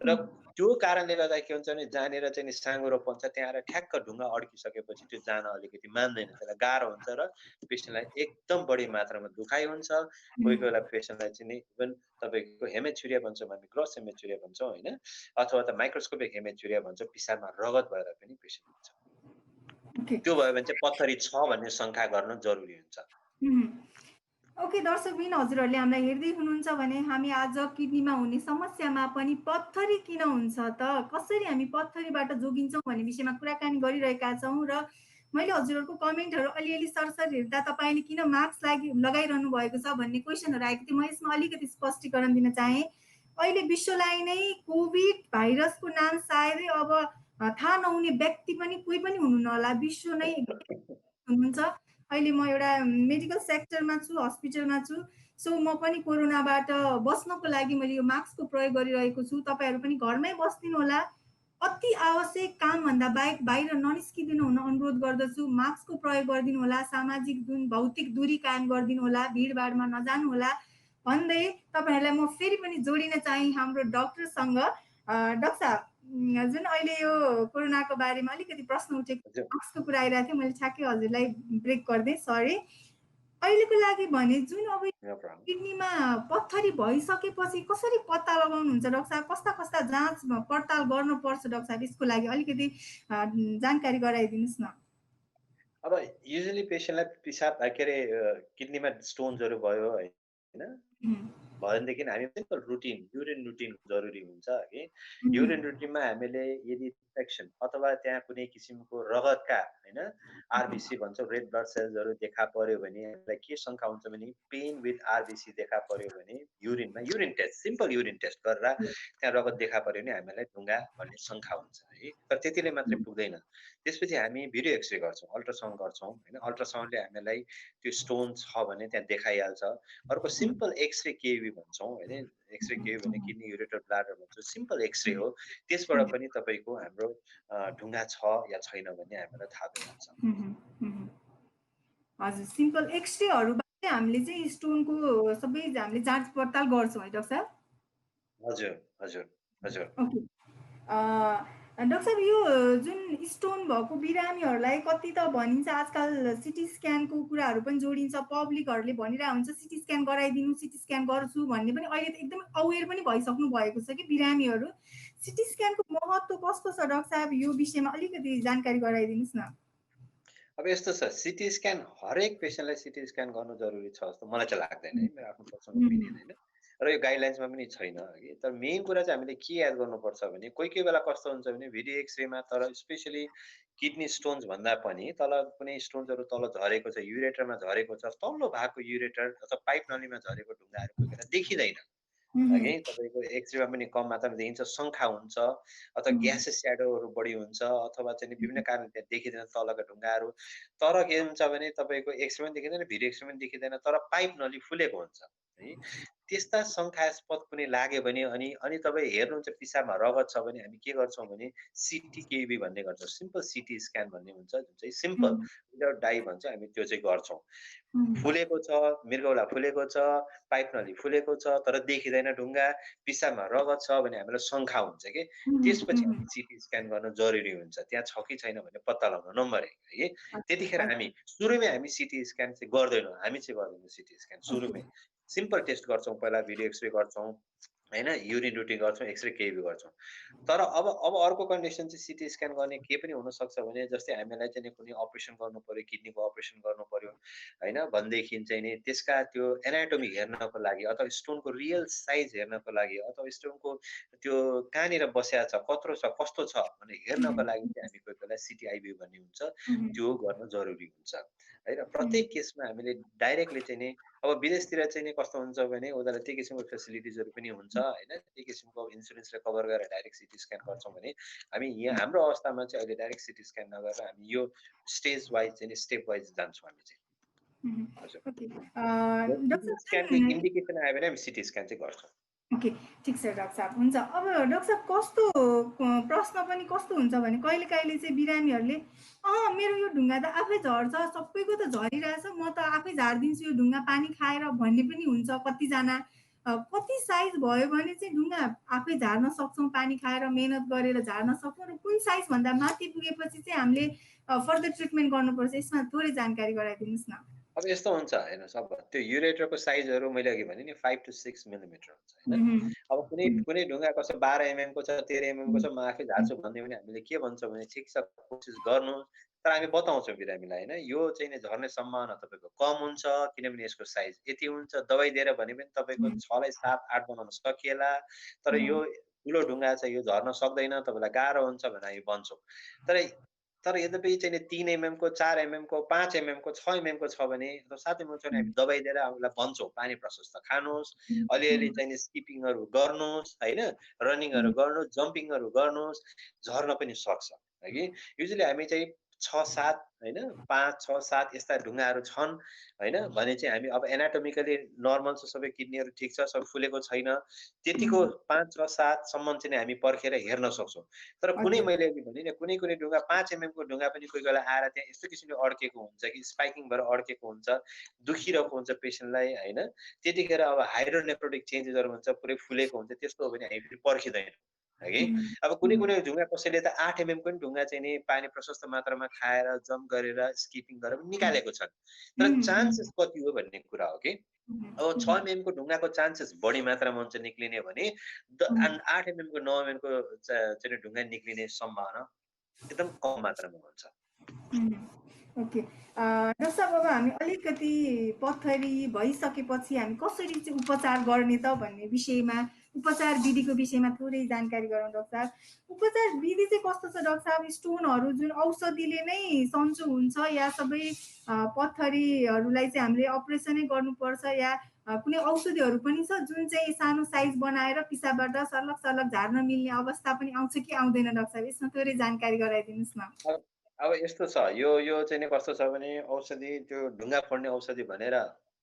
र त्यो कारणले गर्दा के हुन्छ भने जहाँनिर चाहिँ नि साँघुरोपन छ त्यहाँ आएर ठ्याक्क ढुङ्गा अड्किसकेपछि त्यो जान अलिकति मान्दैन, त्यसलाई गाह्रो हुन्छ र पेसेन्टलाई एकदम बढी मात्रामा दुखाइ हुन्छ। कोही कोही बेला पेसेन्टलाई चाहिँ नि इभन तपाईँको हेमेच्युरिया भन्छौँ हामी, ग्रस हेमेच्युरिया भन्छौँ होइन, अथवा त माइक्रोस्कोपिक हेमेच्युरिया भन्छौँ, पिसाबमा रगत भएर पनि पेसेन्ट हुन्छ। त्यो भयो भने चाहिँ पत्थरी छ भन्ने शङ्का गर्न जरुरी हुन्छ। ओके दर्शकबिन, हजुरहरूले हामीलाई हेर्दै हुनुहुन्छ भने हामी आज किडनीमा हुने समस्यामा पनि पत्थरी किन हुन्छ त, कसरी हामी पत्थरीबाट जोगिन्छौँ भन्ने विषयमा कुराकानी गरिरहेका छौँ। र मैले हजुरहरूको कमेन्टहरू अलिअलि सरसर हेर्दा तपाईँले किन मास्क लगाइरहनु भएको छ भन्ने क्वेसनहरू आएको थियो। म यसमा अलिकति स्पष्टीकरण दिन चाहेँ। अहिले विश्वलाई नै कोभिड भाइरसको नाम सायदै अब थाहा नहुने व्यक्ति पनि कोही पनि हुनुहुन्न होला, विश्व नै हुनुहुन्छ। अहिले म एउटा मेडिकल सेक्टरमा छु, हस्पिटलमा छु, सो म पनि कोरोनाबाट बस्नको लागि मैले यो मास्कको प्रयोग गरिरहेको छु। तपाईँहरू पनि घरमै बस्दिनु होला, अति आवश्यक कामभन्दा बाहेक बाहिर ननिस्किदिनु हुन अनुरोध गर्दछु। मास्कको प्रयोग गरिदिनु होला, सामाजिक भौतिक दूरी कायम गरिदिनु होला, भिडभाडमा नजानु होला भन्दै तपाईँहरूलाई म फेरि पनि जोडिन चाहेँ हाम्रो डक्टरसँग। डाक्टर साहब, जुन अहिले यो कोरोनाको बारेमा अलिकति प्रश्न उठेको, मास्कको कुरा आइरहेको थियो, मैले ठ्याक्कै हजुरलाई ब्रेक गर्दै, सरी। अहिलेको लागि भने जुन अब किडनीमा पत्थरी भइसकेपछि कसरी पत्ता लगाउनुहुन्छ डाक्टर साहब? कस्ता कस्ता जाँच पडताल गर्नुपर्छ डाक्टर साहब? यसको लागि अलिकति जानकारी गराइदिनुहोस् न। अब युजुअली पेसेन्टलाई पिसाब के अरे किडनीमा स्टोन्सहरू भयो होइन भनेदेखि हामी सिम्पल रुटिन, युरिन रुटिन जरुरी हुन्छ है। युरिन रुटिनमा हामीले यदि इन्फेक्सन अथवा त्यहाँ कुनै किसिमको रगतका होइन आरबिसी भन्छौँ, रेड ब्लड सेल्सहरू देखा पर्यो भने हामीलाई के शङ्का हुन्छ भने पेन विथ आरबिसी देखा पर्यो भने युरिनमा urine test, simple urine test गरेर त्यहाँ रगत देखा पर्यो भने हामीलाई ढुङ्गा भन्ने शङ्का हुन्छ है। तर त्यतिले मात्रै पुग्दैन, त्यसपछि हामी भिडियो एक्सरे गर्छौँ, अल्ट्रासाउन्ड गर्छौँ होइन। अल्ट्रासाउन्डले हामीलाई त्यो स्टोन छ भने त्यहाँ देखाइहाल्छ। अर्को सिम्पल एक्सरे केबी भन्छौँ होइन, एक्सरे केबी भने किडनी युरेटर ब्लाडर भन्छौँ, सिम्पल एक्सरे हो। त्यसबाट पनि तपाईँको हाम्रो ढुङ्गा छ या छैन भन्ने हामीलाई थाहा भइहाल्छ। हजुर, सिम्पल एक्सरेहरूबाट हामीले चाहिँ स्टोनको सबै हामीले जाँच पडताल गर्छौँ है डाक्टर साहब? हजुर हजुर हजुर। ओके। डाक्टर साहब, यो जुन स्टोन भएको बिरामीहरूलाई कति त भनिन्छ आजकल सिटी स्क्यानको कुराहरू पनि जोडिन्छ, पब्लिकहरूले भनिरहेको हुन्छ सिटी स्क्यान गराइदिनु, सिटी स्क्यान गर्छु भन्ने पनि अहिले त एकदमै अवेर पनि भइसक्नु भएको छ कि बिरामीहरू। सिटी स्क्यानको महत्त्व कस्तो छ डाक्टर साहब? यो विषयमा अलिकति जानकारी गराइदिनुहोस् न। अब यस्तो छ, सिटी स्क्यान हरेक पेसेन्टलाई सिटी स्क्यान गर्नु जरुरी छ जस्तो मलाई चाहिँ लाग्दैन है, मेरो आफ्नो पर्सनल ओपिनियन होइन। र यो गाइडलाइन्समा पनि छैन कि। तर मेन कुरा चाहिँ हामीले के याद गर्नुपर्छ भने कोही कोही बेला कस्तो हुन्छ भने भिडियो एक्सरेमा तर स्पेसली किडनी स्टोन्स भन्दा पनि तल कुनै स्टोन्सहरू तल झरेको छ, युरेटरमा झरेको छ, तल्लो भागको युरेटर अथवा पाइप नलीमा झरेको ढुङ्गाहरू कोही बेला देखिँदैन है। तपाईँको एक्सरेमा पनि कम मात्रामा देखिन्छ, शङ्का हुन्छ अथवा ग्यासेस स्याडोहरू बढी हुन्छ अथवा चाहिँ विभिन्न कारणले त्यहाँ देखिँदैन तलका ढुङ्गाहरू। तर के हुन्छ भने तपाईँको एक्सरे पनि देखिँदैन, भिडियो एक्सरे पनि देखिँदैन, तर पाइप नली फुलेको हुन्छ है। त्यस्ता शङ्कास्पद कुनै लाग्यो भने अनि अनि तपाईँ हेर्नुहुन्छ पिसाबमा रगत छ भने हामी के गर्छौँ भने सिटी केबी भन्ने गर्छौँ। सिम्पल सिटी स्क्यान भन्ने हुन्छ जुन चाहिँ सिम्पल हुँ, विदाउट डाई भन्छ हामी त्यो चाहिँ गर्छौँ। हुँ, फुलेको छ, मृगौला फुलेको छ, पाइप नली फुलेको छ तर देखिँदैन ढुङ्गा, पिसाबमा रगत छ भने हामीलाई शङ्का हुन्छ के। हुँ, त्यसपछि हुँ, हामी सिटी स्क्यान गर्न जरुरी हुन्छ। त्यहाँ छ कि छैन भनेर पत्ता लगाउन नम्बर 1 है। त्यतिखेर अच्छा, हामी सुरुमै हामी सिटी स्क्यान चाहिँ गर्दैनौँ। हामी चाहिँ गर्दैनौँ सिटी स्क्यान ओके। सुरुमै। सिम्पल टेस्ट गर्छौँ पहिला भिडियो एक्स-रे गर्छौँ, हैन? युरिन रुटिन गर्छौँ, एक्स-रे केबी गर्छौँ। तर अब अर्को कन्डिसन चाहिँ सिटी स्क्यान गर्ने के पनि हुनसक्छ भने जस्तै हामीलाई चाहिँ नि कुनै अपरेसन गर्नु पर्यो, किडनीको अपरेसन गर्नु पर्यो, हैन? भनेदेखि चाहिँ नि त्यसका त्यो एनाटोमी हेर्नको लागि अथवा स्टोनको रियल साइज हेर्नको लागि अथवा स्टोनको त्यो कहाँनिर बसेको छ, कत्रो छ, कस्तो छ भनेर हेर्नको लागि हुँ, चाहिँ हामी कोही बेला सिटी आइबी भन्ने हुन्छ, हुँ, त्यो गर्न जरुरी हुन्छ। है र हुँ, प्रत्येक केसमा हामीले डाइरेक्टली चाहिँ नि अब विदेशतिर चाहिँ नि कस्तो हुन्छ भने उनीहरूलाई त्यही किसिमको फेसिलिटिजहरू पनि हुन्छ होइन, त्यही किसिमको इन्सुरेन्सले कभर गरेर डाइरेक्ट सिटी स्क्यान गर्छौँ भने हामी यहाँ हाम्रो अवस्थामा चाहिँ अहिले डाइरेक्ट सिटी स्क्यान नगरेर हामी यो स्टेज वाइज चाहिँ नि स्टेप वाइज जान्छौँ हामी चाहिँ। हुँ, हजुर। ओके। र डाक्टर सिटी स्क्यानको साहब इन्डिकेसन आयो भने हामी सिटी स्क्यान चाहिँ गर्छौँ। ओके, ठिक छ डाक्टर साहब। हुन्छ। अब डाक्टर साहब कस्तो प्रश्न पनि कस्तो हुन्छ भने कहिले-कहिले चाहिँ बिरामीहरूले मेरो यो ढुङ्गा त आफै झर्छ, सबैको त झरिरहेछ, म त आफै झारिदिन्छु यो ढुङ्गा पानी खाएर भन्ने पनि हुन्छ कतिजना। कति साइज भयो भने चाहिँ ढुङ्गा आफै झार्न सक्छौँ, पानी खाएर मेहनत गरेर झार्न सक्छौँ र कुन साइजभन्दा माथि पुगेपछि चाहिँ हामीले फर्दर ट्रिटमेन्ट गर्नुपर्छ, यसमा थोरै जानकारी गराइदिनुहोस् न? अब यस्तो हुन्छ हेर्नुहोस् अब त्यो युरेटरको साइजहरू मैले अघि भने नि 5 टु 6 मिलिमिटर हुन्छ होइन। हुँ, हुँ, अब कुनै हुँ, कुनै ढुङ्गा कस्तो 12 एमएमको छ, 13 एमएमको हुँ, छ, म आफै झार्छु भन्यो भने हामीले के भन्छौँ भने ठिक छ कोसिस गर्नु। तर हामी बताउँछौँ बिरामीलाई होइन, यो चाहिँ नि झर्ने सम्भावना तपाईँको कम हुन्छ किनभने यसको साइज यति हुन्छ। दबाई दिएर भने पनि तपाईँको हुँ, 6 लाई 7, 8 बनाउन सकिएला। तर हुँ, यो ठुलो ढुङ्गा छ यो झर्न सक्दैन, तपाईँलाई गाह्रो हुन्छ भनेर हामी भन्छौँ। तर तर यद्यपि चाहिँ नि 3 एमएमको, 4 एमएमको, 5 एमएमको, 6 एमएमको छ भने र साथै म चाहिँ हामी हुँ, दबाई दिएर हामीलाई भन्छौँ, पानी प्रशस्त खानुहोस्, हुँ, अलिअलि हुँ, चाहिँ नि स्किपिङहरू गर्नुहोस्, होइन? रनिङहरू हुँ, गर्नुहोस्, जम्पिङहरू गर्नुहोस्, झर्न पनि सक्छ, हगि? युजुअली हामी चाहिँ 6-7 होइन? 5, 6, 7 यस्ता ढुङ्गाहरू छन्, होइन? भने चाहिँ हामी अब एनाटोमिकली नर्मल छ, सबै किडनीहरू ठिक छ, सब फुलेको छैन। त्यतिको हुँ, 5, 6, 7 सम्म चाहिँ नि हामी पर्खेर हेर्न सक्छौँ। तर कुनै हजुर। मैले अघि भने नि कुनै ढुङ्गा 5 एमएमको ढुङ्गा पनि कोही बेला आएर त्यहाँ यस्तो किसिमले अड्केको हुन्छ कि स्पाइकिङ भएर अड्केको हुन्छ, दुखिरहेको हुन्छ पेसेन्टलाई होइन? त्यतिखेर अब हाइड्रोनेफ्रोटिक चेन्जेसहरू हुन्छ, पुरै फुलेको हुन्छ, त्यस्तो हो भने हामी फेरि पर्खिँदैनौँ, हगि? हुँ, अब हुँ, कुनै ढुङ्गा कसैले त 8 एमएमको पनि ढुङ्गा चाहिँ नि पानी प्रशस्त मात्रामा खाएर, जम्प गरेर, स्किपिङ गरेर पनि हुँ, निकालेको छन्। तर हुँ, चान्सेस हुँ, कति हो भन्ने कुरा हो कि अब 6 हुँ, एमएमको ढुङ्गाको चान्सेस बढी मात्रामा हुन्छ निक्लिने भने 8 एमएमको 9 एमएमको चाहिँ ढुङ्गा निक्लिने सम्भावना एकदम कम मात्रामा हुन्छ। हुँ, ओके। डाक्टर साहब अब हामी अलिकति पथरी भइसकेपछि हामी कसरी चाहिँ उपचार गर्ने त भन्ने विषयमा, उपचार विधिको विषयमा थोरै जानकारी गराउँ डाक्टर साहब। उपचार विधि चाहिँ कस्तो छ डाक्टर साहब? स्टोनहरू जुन औषधिले नै सन्चो हुन्छ या सबै पथरीहरूलाई चाहिँ हामीले अपरेसनै गर्नुपर्छ या कुनै औषधिहरू पनि छ जुन चाहिँ सानो साइज बनाएर पिसाबबाट सर्लक झार्न मिल्ने अवस्था पनि आउँछ कि आउँदैन डाक्टर साहब? यसमा थोरै जानकारी गराइदिनुहोस् न? अब अब यस्तो छ, यो यो चाहिँ नि कस्तो छ भने औषधि त्यो ढुङ्गा फोड्ने औषधि भनेर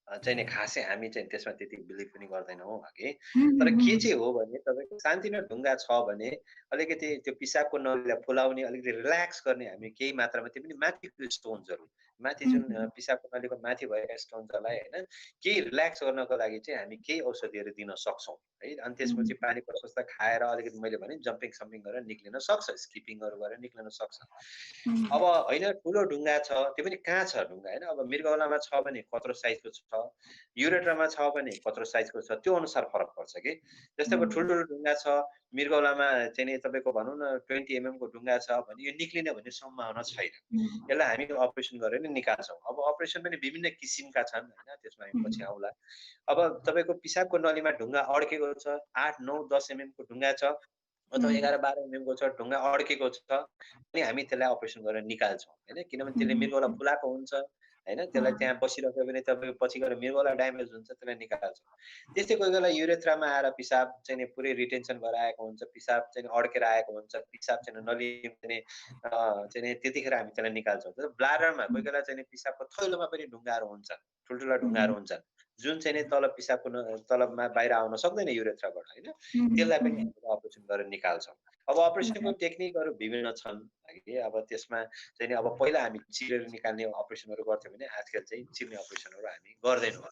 चाहिँ नि खासै हामी चाहिँ त्यसमा त्यति बिलिभ पनि गर्दैनौँ हगि। हुँ, तर हुँ, के हुँ। चाहिँ हो भने तपाईँको सानोतिनो ढुङ्गा छ भने अलिकति त्यो पिसाबको नलीलाई फुलाउने, अलिकति रिल्याक्स गर्ने हामी केही मात्रामा त्यो पनि माथिको स्टोन्सहरू, माथि हुँ, जुन हुँ, पिसाबको नलीको माथि भएका स्टोन्सहरूलाई होइन, केही रिल्याक्स गर्नको लागि चाहिँ हामी केही औषधिहरू दिन सक्छौँ, है। अनि हुँ, त्यसपछि पानी प्रशस्त खाएर अलिकति मैले भने जम्पिङ-सम्पिङ गरेर निक्लिन सक्छ, स्किपिङहरू गरेर निक्लिन सक्छ। अब हुँ, होइन ठुलो ढुङ्गा छ, त्यो पनि कहाँ छ ढुङ्गा होइन? अब मृगौलामा छ भने कत्रो साइजको छ, युरेटरमा छ भने कत्रो साइजको छ, त्यो अनुसार फरक पर्छ कि। जस्तै अब हुँ, ठुल्ठुलो ढुङ्गा छ, मृगौलामा चाहिँ नि तपाईँको भनौँ न 20 एमएमको ढुङ्गा छ भने यो निक्लिने भन्ने सम्भावना छैन। हुँ, यसलाई हामी अपरेसन गरेर नै निकाल्छौँ। अब अपरेसन पनि विभिन्न किसिमका छन् होइन, त्यसमा हामी पछि हुँ, आउँला। अब तपाईँको पिसाबको नलीमा ढुङ्गा अड्केको छ, 8, 9, 10 एमएमको ढुङ्गा छ अथवा हुँ, 11-12 एमएमको छ, ढुङ्गा अड्केको छ अनि हामी त्यसलाई अपरेसन गरेर निकाल्छौँ, होइन? किनभने त्यसले हुँ, मृगौला फुलाएको हुन्छ, होइन? त्यसलाई अँ, त्यहाँ बसिरहेको भने तपाईँको पछि गएर मृगौला ड्यामेज हुन्छ, त्यसलाई निकाल्छौँ। त्यस्तै कोही बेला युरेथ्रामा आएर पिसाब चाहिँ नि पुरै रिटेन्सन भएर आएको हुन्छ, पिसाब चाहिँ अड्केर आएको हुन्छ, पिसाब चाहिँ नली चाहिँ नि त्यतिखेर हामी त्यसलाई निकाल्छौँ। तर ब्लाडरमा कोही बेला चाहिँ नि पिसाबको थैलोमा पनि ढुङ्गाहरू हुन्छन्, ठुल्ठुला ढुङ्गाहरू हुँ, हुन्छन्। जुन चाहिँ नि तल पिसाबको तलमा बाहिर आउन सक्दैन युरेथ्राबाट होइन, त्यसलाई पनि हामीले अपरेसन गरेर निकाल्छौँ। अब अपरेसनको टेक्निकहरू विभिन्न छन् है। अब त्यसमा चाहिँ नि अब पहिला हामी चिरेर निकाल्ने अपरेसनहरू गर्थ्यौँ भने आजकल चाहिँ चिर्ने अपरेसनहरू हामी गर्दैनौँ।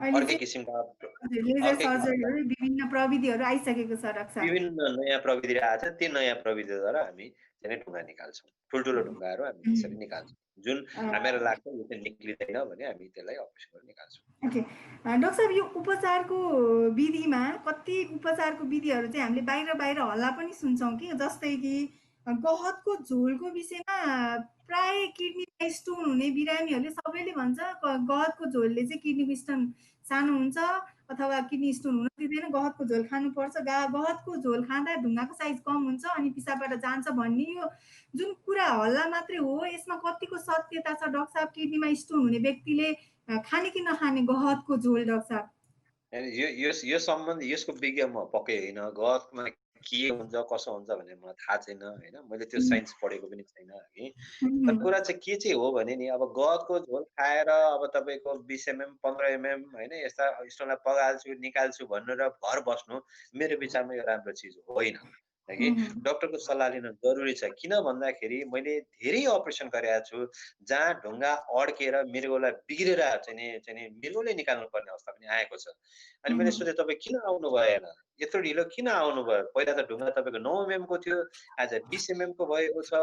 अहिले अर्कै चाहिँ किसिमका लेजर अर्कै किसिमका सर्जरीहरू विभिन्न प्रविधिहरू आइसकेको छ डाक्टर साहब। विभिन्न नयाँ प्रविधि आएको छ। ती नयाँ प्रविधिद्वारा हामी चाहिँ ढुङ्गा निकाल्छौँ। ठुल्ठुलो ढुङ्गाहरू हामी त्यसरी निकाल्छौँ। जुन हामीलाई लाग्छ यो चाहिँ निक्लिँदैन भने हामी त्यसलाई अपरेसन गरेर निकाल्छौँ। ओके डाक्टर साहब, यो उपचारको विधिमा कति उपचारको विधिहरू चाहिँ हामीले बाहिर बाहिर हल्ला पनि सुन्छौँ कि, जस्तै कि गहतको झोलको विषयमा प्राय किडनीमा स्टोन हुने बिरामीहरूले सबैले भन्छ गहतको झोलले चाहिँ किडनीको स्टोन सानो हुन्छ अथवा किडनी स्टोन हुन दिँदैन, गहतको झोल खानुपर्छ, गहतको झोल खाँदा ढुङ्गाको साइज कम हुन्छ अनि पिसाबबाट जान्छ भन्ने यो जुन कुरा हल्ला मात्रै हो, यसमा कतिको सत्यता छ डाक्टर साहब? किडनीमा स्टोन हुने व्यक्तिले खाने कि नखाने गहतको झोल डाक्टर साहब? यो सम्बन्ध यसको विज्ञ म पक्कै होइन। गहतमा के हुन्छ कसो हुन्छ भनेर मलाई थाहा छैन होइन। मैले त्यो साइन्स पढेको पनि छैन है। तर कुरा चाहिँ के चाहिँ हो भने नि अब गहतको झोल खाएर अब तपाईँको 20 mm 15 mm होइन यस्ता स्टोनलाई पगाल्छु निकाल्छु भनेर घर बस्नु मेरो विचारमा यो राम्रो चिज होइन है कि। डक्टरको सल्लाह लिन जरुरी छ। किन भन्दाखेरि मैले धेरै अपरेसन गरेको छु जहाँ ढुङ्गा अड्केर मृगौला बिग्रेर चाहिँ नि मृगौले निकाल्नु पर्ने अवस्था पनि आएको छ। अनि मैले सोचेँ तपाईँ किन आउनु भएन, यत्रो ढिलो किन आउनु भयो? पहिला त ढुङ्गा तपाईँको 9 mm को थियो, आज 20 mm को भएको छ।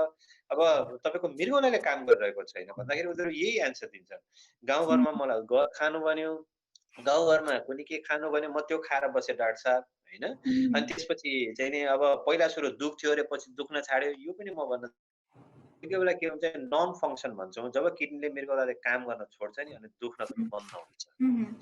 अब तपाईँको मृगौलाले काम गरिरहेको छैन भन्दाखेरि उनीहरू यही एन्सर दिन्छन्। गाउँघरमा मलाई गहत खानु भन्यो, गाउँघरमा कुनै के खानु भन्यो म त्यो खाएर बसेँ डाक्टर साहब होइन। अनि त्यसपछि चाहिँ नि अब पहिला सुरु दुख्थ्यो अरे पछि दुख्न छाड्यो, यो पनि म भन्न कोही बेला के हुन्छ नन फङ्सन भन्छौँ, जब किडनीले मृगौलाले काम गर्न छोड्छ नि अनि दुख्न पनि बन्द हुन्छ।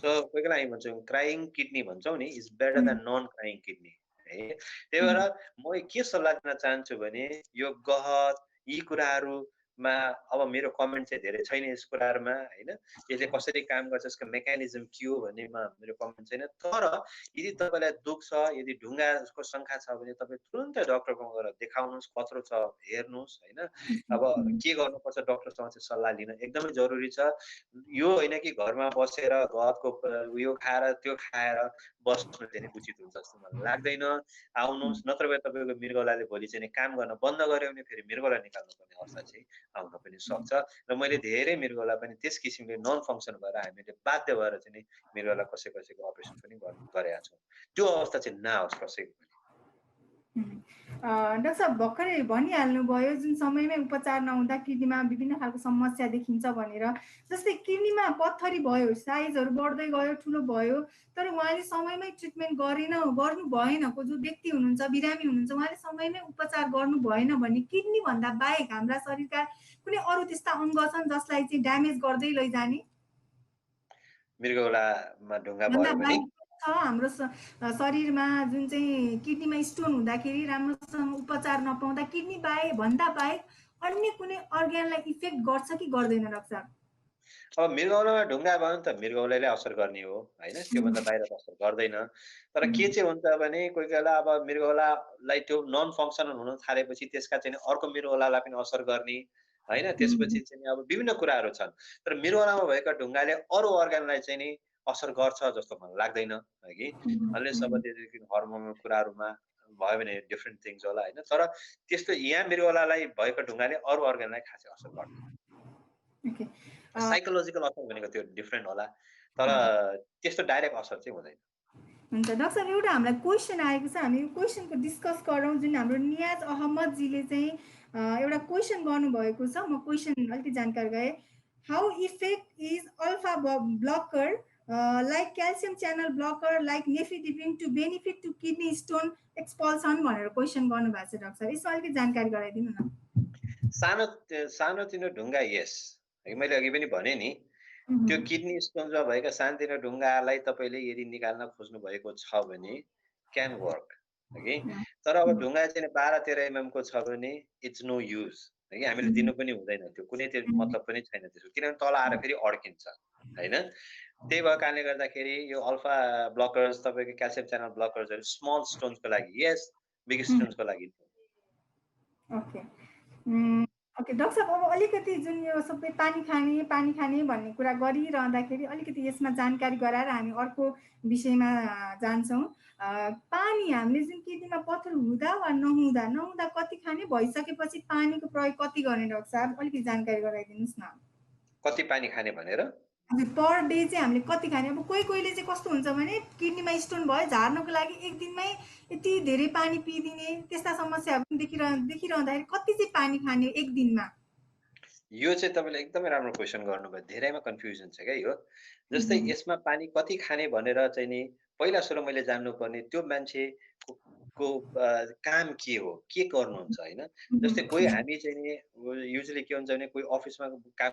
सो कोही बेला हामी भन्छौँ क्राइङ किडनी भन्छौँ नि, is better than non crying kidney है। त्यही भएर म के सल्लाह दिन चाहन्छु भने यो गहत यी कुराहरूमा अब मेरो कमेन्ट चाहिँ धेरै छैन यस कुराहरूमा होइन। यसले कसरी काम गर्छ यसको मेकानिजम के हो भन्नेमा मेरो कमेन्ट छैन। तर यदि तपाईँलाई दुख्छ, यदि ढुङ्गाको शङ्का छ भने तपाईँ तुरुन्तै डक्टरकोमा गएर देखाउनुहोस्, कत्रो छ हेर्नुहोस् होइन। अब के गर्नुपर्छ डक्टरसँग चाहिँ सल्लाह लिन एकदमै जरुरी छ। यो होइन कि घरमा बसेर गहतको उयो खाएर त्यो खाएर बस्नु चाहिँ उचित हुन्छ जस्तो मलाई लाग्दैन। आउनुहोस्, नत्र भए तपाईँको मृगौलाले भोलि चाहिँ काम गर्न बन्द गर्यो भने फेरि मृगौला निकाल्नुपर्ने अवस्था चाहिँ आउन पनि सक्छ। र मैले धेरै मृगौला पनि त्यस किसिमले नन फङ्सन भएर हामीले बाध्य भएर चाहिँ मृगौला कसैको अपरेसन पनि गरेका छौँ। त्यो अवस्था चाहिँ नआओस् कसैको पनि। डाक्टर साहब भर्खरै भनिहाल्नुभयो जुन समयमै उपचार नहुँदा किडनीमा विभिन्न खालको समस्या देखिन्छ भनेर। जस्तै किडनीमा पत्थरी भयो, साइजहरू बढ्दै गयो, ठुलो भयो, तर उहाँले समयमै ट्रिटमेन्ट गर्नु भएनको जो व्यक्ति हुनुहुन्छ, बिरामी हुनुहुन्छ, उहाँले समयमै उपचार गर्नु भएन भने किडनी भन्दा बाहेक हाम्रा शरीरका कुनै अरू त्यस्ता अङ्ग छन् जसलाई चाहिँ ड्यामेज गर्दै लैजाने? मृगौलामा ढुङ्गा भन्दा भयो भने बाहेक छ हाम्रो शरीरमा जुन चाहिँ किडनीमा स्टोन हुँदाखेरि राम्रोसँग उपचार नपाउँदा किडनी भन्दा बाहेक अन्य कुनै अर्ग्यानलाई इफेक्ट गर्छ कि गर्दैन डाक्टर साहब? अब मृगौलामा ढुङ्गा भयो भने त मृगौलाले असर गर्ने हो होइन, त्योभन्दा बाहिर त असर गर्दैन। तर के चाहिँ हुन्छ भने कोही बेला अब मृगौलालाई त्यो नन फङ्सनल हुन थालेपछि त्यसका चाहिँ अर्को मृगौलालाई पनि असर गर्ने होइन। त्यसपछि चाहिँ अब विभिन्न कुराहरू छन्। तर मृगौलामा भएका ढुङ्गाले अरू अर्ग्यानलाई चाहिँ नि असर गर्छ जस्तो मलाई लाग्दैन है कि। अनलेस अब त्यहाँदेखि हर्मोनल कुराहरूमा भयो भने डिफ्रेन्ट थिङ्स होला होइन। तर त्यस्तो यहाँ मृगौलालाई भएको ढुङ्गाले अरू अर्ग्यानलाई खासै असर गर्दैन। साइकोलोजिकल असर भनेको त्यो डिफ्रेन्ट होला, तर त्यस्तो डाइरेक्ट असर चाहिँ हुँदैन। हुन्छ डाक्टर साहब, एउटा हामीलाई क्वेसन आएको छ, हामी यो क्वेसनको डिस्कस गरौँ। जुन हाम्रो नियाज अहमदजीले चाहिँ एउटा क्वेसन गर्नुभएको छ, म क्वेसन अलिकति जानकारी गएँ। How effect is alpha blocker like calcium channel blocker like nifedipine to benefit to kidney stone expulsion भनेर क्वेसन गर्नुभएको छ डाक्टर साहब, यसमा अलिकति जानकारी गराइदिनु न। सानोतिनो ढुङ्गा यस मैले अघि पनि भने नि, त्यो किडनी स्टोनमा भएका सानोतिनो ढुङ्गालाई तपाईँले यदि निकाल्न खोज्नु भएको छ भने क्यान वर्क है। तर अब ढुङ्गा चाहिँ 12-13 mm को छ भने इट्स नो युज है। हामीले दिनु पनि हुँदैन, त्यो कुनै त्यो मतलब पनि छैन त्यसको, किनभने तल आएर फेरि अड्किन्छ होइन। त्यही भएको कारणले गर्दाखेरि यो अल्फा ब्लकर्स तपाईँको क्याल्सियम च्यानल ब्लकर्सहरू स्मल स्टोन्सको लागि यस, बिग स्टोन्सको लागि ओके। ओके डाक्टर साहब, अब अलिकति जुन यो सबै पानी खाने भन्ने कुरा गरिरहँदाखेरि अलिकति यसमा जानकारी गराएर हामी अर्को विषयमा जान्छौँ। पानी हामीले जुन किडनीमा पत्थर हुँदा वा नहुँदा कति खाने, भइसकेपछि पानीको प्रयोग कति गर्ने डाक्टर साहब, अलिकति जानकारी गराइदिनुहोस् न। कति पानी खाने भनेर? हजुर, पर डे चाहिँ हामीले कति खाने? अब कोहीले चाहिँ कस्तो हुन्छ भने किडनीमा स्टोन भयो, झार्नको लागि एक दिनमै यति धेरै पानी पिइदिने, त्यस्ता समस्याहरू पनि देखिरहँदाखेरि कति चाहिँ पानी खाने एक दिनमा? यो चाहिँ तपाईँले एकदमै राम्रो क्वेसन गर्नुभयो। धेरैमा कन्फ्युजन छ क्या यो। जस्तै यसमा पानी कति खाने भनेर चाहिँ नि पहिला सुरु मैले जान्नुपर्ने त्यो मान्छेको काम के हो? के गर्नुहुन्छ होइन? जस्तै कोही हामी चाहिँ नि युजुअली के हुन्छ भने कोही अफिसमा काम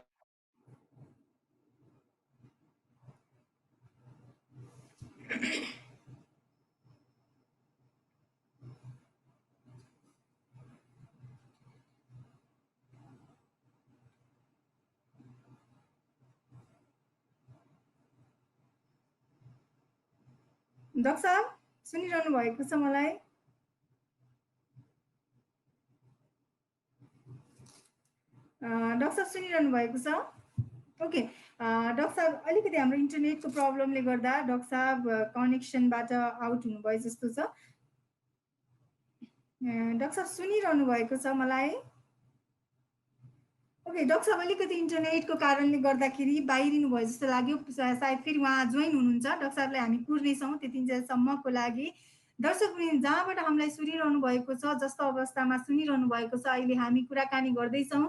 डाक्टर साहब सुनिरहनु भएको छ मलाई? डाक्टर साहब सुनिरहनु भएको छ? ओके डाक्टर साहब, अलिकति हाम्रो इन्टरनेटको प्रब्लमले गर्दा डाक्टर साहब कनेक्सनबाट आउट हुनुभयो जस्तो छ। डाक्टर साहब सुनिरहनु भएको छ मलाई? ओके डाक्टर साहब, अलिकति इन्टरनेटको कारणले गर्दाखेरि बाहिरिनु भयो जस्तो लाग्यो। सायद फेरि उहाँ जोइन हुनुहुन्छ। डाक्टर साहबलाई हामी कुर्नेछौँ त्यतिन्जेलसम्मको लागि। दर्शकवृन्द जहाँबाट हामीलाई सुनिरहनु भएको छ, जस्तो अवस्थामा सुनिरहनु भएको छ, अहिले हामी कुराकानी गर्दैछौँ।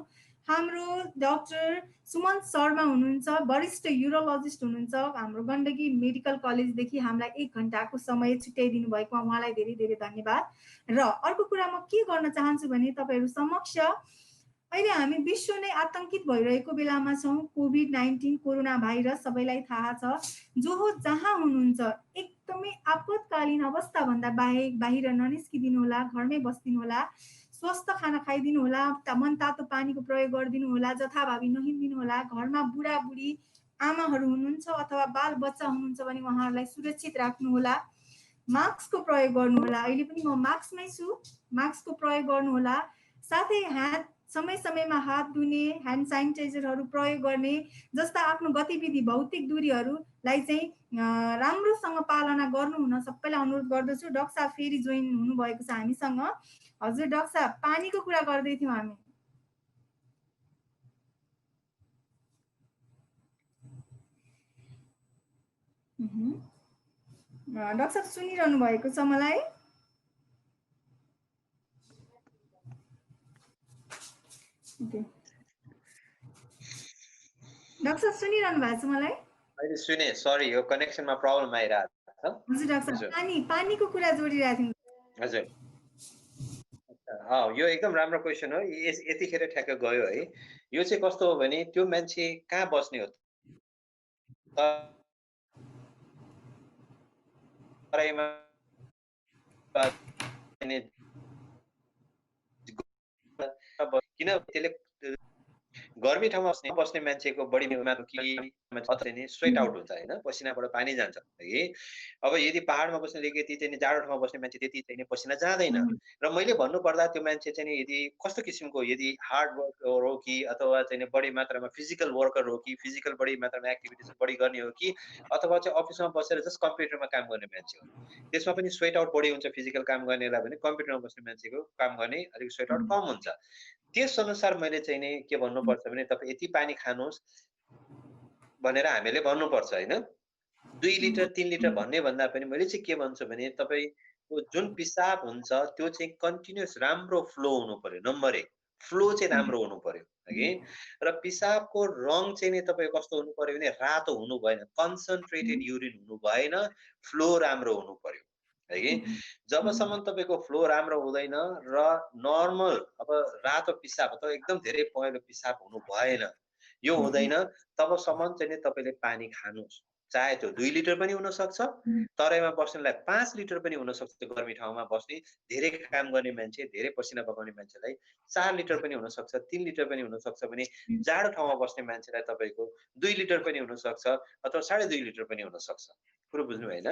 हाम्रो डाक्टर सुमन शर्मा हुनुहुन्छ, वरिष्ठ युरोलोजिस्ट हुनुहुन्छ। हाम्रो गण्डकी मेडिकल कलेजदेखि हामीलाई 1 घन्टाको समय छुट्याइदिनु भएको उहाँलाई धेरै धेरै धन्यवाद। र अर्को कुरा म के गर्न चाहन्छु भने तपाईँहरू समक्ष अहिले हामी विश्व नै आतंकित भइरहेको बेलामा छौँ। कोभिड-19 कोरोना भाइरस सबैलाई थाहा छ। जो हो जहाँ हुनुहुन्छ एकदमै आपतकालीन अवस्थाभन्दा बाहिर ननिस्किदिनु होला, घरमै बस्दिनु होला, स्वस्थ खाना खाइदिनु होला, मन तातो पानीको प्रयोग गरिदिनु होला, जथाभावी नहिँडिदिनु होला। घरमा बुढाबुढी आमाहरू हुनुहुन्छ अथवा बाल बच्चा हुनुहुन्छ भने उहाँहरूलाई सुरक्षित राख्नु होला। मास्कको प्रयोग गर्नु होला। अहिले पनि म मास्कमै छु। मास्कको प्रयोग गर्नु होला। साथै हात समय समयमा हात धुने, ह्यान्ड सेनिटाइजरहरू प्रयोग गर्ने जस्ता आफ्नो गतिविधि भौतिक दूरीहरूलाई चाहिँ राम्रोसँग पालना गर्नु हुन सबैलाई अनुरोध गर्दछु। डाक्टर साहब फेरि जोइन हुनुभएको छ हामीसँग। हजुर डाक्टर साहब, पानीको कुरा गर्दै थियौँ हामी। डाक्टर साहब सुनिरहनु भएको छ मलाई? डाक्टर साहब सुनिरहनु भएको छ मलाई? अहिले सुने, सरी यो कनेक्सनमा प्रब्लम आइरहेको छ। हजुर डाक्टर साहब, पानीको कुरा जोडिरहेको थियौँ। हजुर यो एकदम राम्रो क्वेसन हो। यतिखेर ठ्याक्क गयो है। यो चाहिँ कस्तो हो भने त्यो मान्छे कहाँ बस्ने हो? तराईमा किन त्यसले गर्मी ठाउँमा बस्ने मान्छेको बढी स्वेट आउट हुन्छ होइन, पसिनाबाट पानी जान्छ है। अब यदि पहाडमा बस्ने यति चाहिँ जाडो ठाउँमा बस्ने मान्छे त्यति चाहिँ पसिना जाँदैन। र मैले भन्नुपर्दा त्यो मान्छे चाहिँ यदि कस्तो किसिमको, यदि हार्ड वर्कर हो कि अथवा चाहिँ बढी मात्रामा फिजिकल वर्कर हो कि फिजिकल बढी मात्रामा एक्टिभिटिज बढी गर्ने हो कि अथवा चाहिँ अफिसमा बसेर जस्ट कम्प्युटरमा काम गर्ने मान्छे हो, त्यसमा पनि स्वेट आउट बढी हुन्छ फिजिकल काम गर्नेलाई भने कम्प्युटरमा बस्ने मान्छेको काम गर्ने अलिक स्वेट आउट कम हुन्छ। त्यस अनुसार मैले चाहिँ नि के भन्नुपर्छ भने तपाईँ यति पानी खानुहोस् भनेर हामीले भन्नुपर्छ होइन। 2 लिटर 3 लिटर भन्ने भन्दा पनि मैले चाहिँ के भन्छु भने तपाईँको जुन पिसाब हुन्छ त्यो चाहिँ कन्टिन्युस राम्रो फ्लो हुनु पर्यो। नम्बर 1 फ्लो चाहिँ राम्रो हुनु पर्यो है। र पिसाबको रङ चाहिँ नि तपाईँको कस्तो हुनु पर्यो भने रातो हुनु भएन, कन्सन्ट्रेटेड युरिन हुनु भएन, फ्लो राम्रो हुनु पर्यो है। जबसम्म तपाईँको फ्लो राम्रो हुँदैन र नर्मल अब रातो पिसाब अथवा एकदम धेरै पहेँलो पिसाब हुनु भएन, यो हुँदैन, तबसम्म चाहिँ नि तपाईँले पानी खानुहोस्। चाहे त्यो 2 लिटर पनि हुन सक्छ, तराईमा बस्नेलाई 5 लिटर पनि हुन सक्छ। गर्मी ठाउँमा बस्ने धेरै काम गर्ने मान्छे, धेरै पसिना बगाउने मान्छेलाई 4 लिटर पनि हुन सक्छ, 3 लिटर पनि हुन सक्छ भने जाडो ठाउँमा बस्ने मान्छेलाई तपाईँको 2 लिटर पनि हुन सक्छ अथवा 2.5 लिटर पनि हुन सक्छ। कुरो बुझ्नु भएन?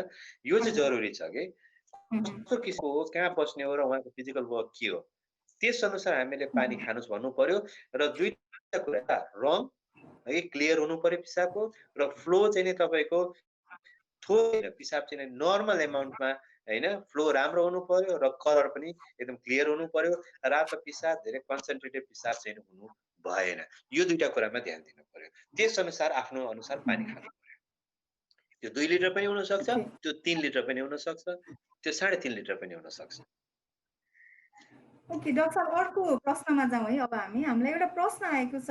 यो चाहिँ जरुरी छ कि कस्तो किसिमको हो, कहाँ बस्ने हो र उहाँको फिजिकल वर्क के हो। त्यस अनुसार हामीले पानी खानुस् भन्नु पर्यो र दुईटा कुरा रङ है क्लियर हुनु पर्यो पिसाबको र फ्लो चाहिँ नि तपाईँको थोरै पिसाब चाहिँ नर्मल एमाउन्टमा हैन फ्लो राम्रो हुनु पर्यो र कलर पनि एकदम क्लियर हुनु पर्यो। रातो पिसाब धेरै कन्सन्ट्रेटेड पिसाब चाहिँ हुनु भएन। यो दुईटा कुरामा ध्यान दिनु पर्यो। त्यस अनुसार आफ्नो अनुसार पानी खानु पर्यो। त्यो 2 लिटर पनि हुन सक्छ, ओके त्यो 3 लिटर पनि हुन सक्छ, त्यो 3.5 लिटर पनि हुन सक्छ। ओके डाक्टर साहब अर्को प्रश्नमा जाउँ है। अब हामीलाई एउटा प्रश्न आएको छ।